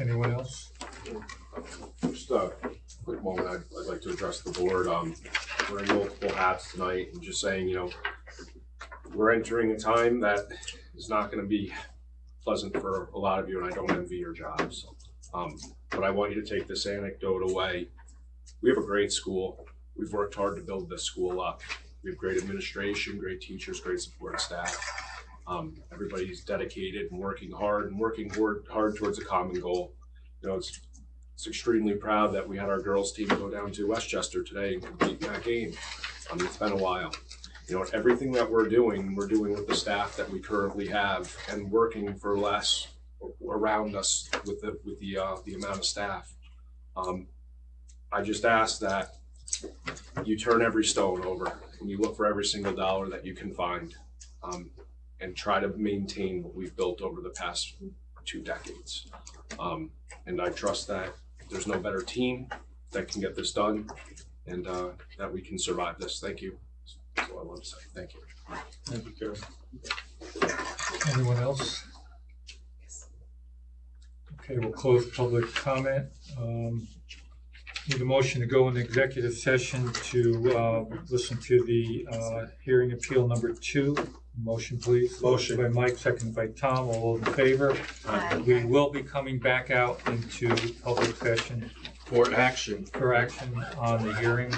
Anyone else? Just a quick moment, I'd like to address the board. Wearing multiple hats tonight and just saying, we're entering a time that is not going to be pleasant for a lot of you, and I don't envy your jobs. But I want you to take this anecdote away. We have a great school. We've worked hard to build this school up. We have great administration, great teachers, great support staff. Everybody's dedicated and working hard towards a common goal. It's extremely proud that we had our girls team go down to Westchester today and compete in that game. It's been a while. Everything that we're doing with the staff that we currently have and working for less around us with the amount of staff. I just ask that you turn every stone over and you look for every single dollar that you can find, and try to maintain what we've built over the past 2 decades. And I trust that there's no better team that can get this done, and that we can survive this. Thank you. That's all I want to say. Thank you. Thank you, Gary. Anyone else? Okay, we'll close public comment. Need a motion to go into executive session to listen to the hearing appeal number 2. Motion, please. Motion by Mike, seconded by Tom. All those in favor? Aye. We will be coming back out into public session For action on the hearings,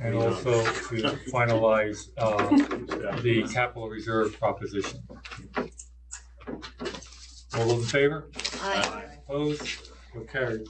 and also to finalize the capital reserve proposition. All those in favor? Aye. Opposed? So carried.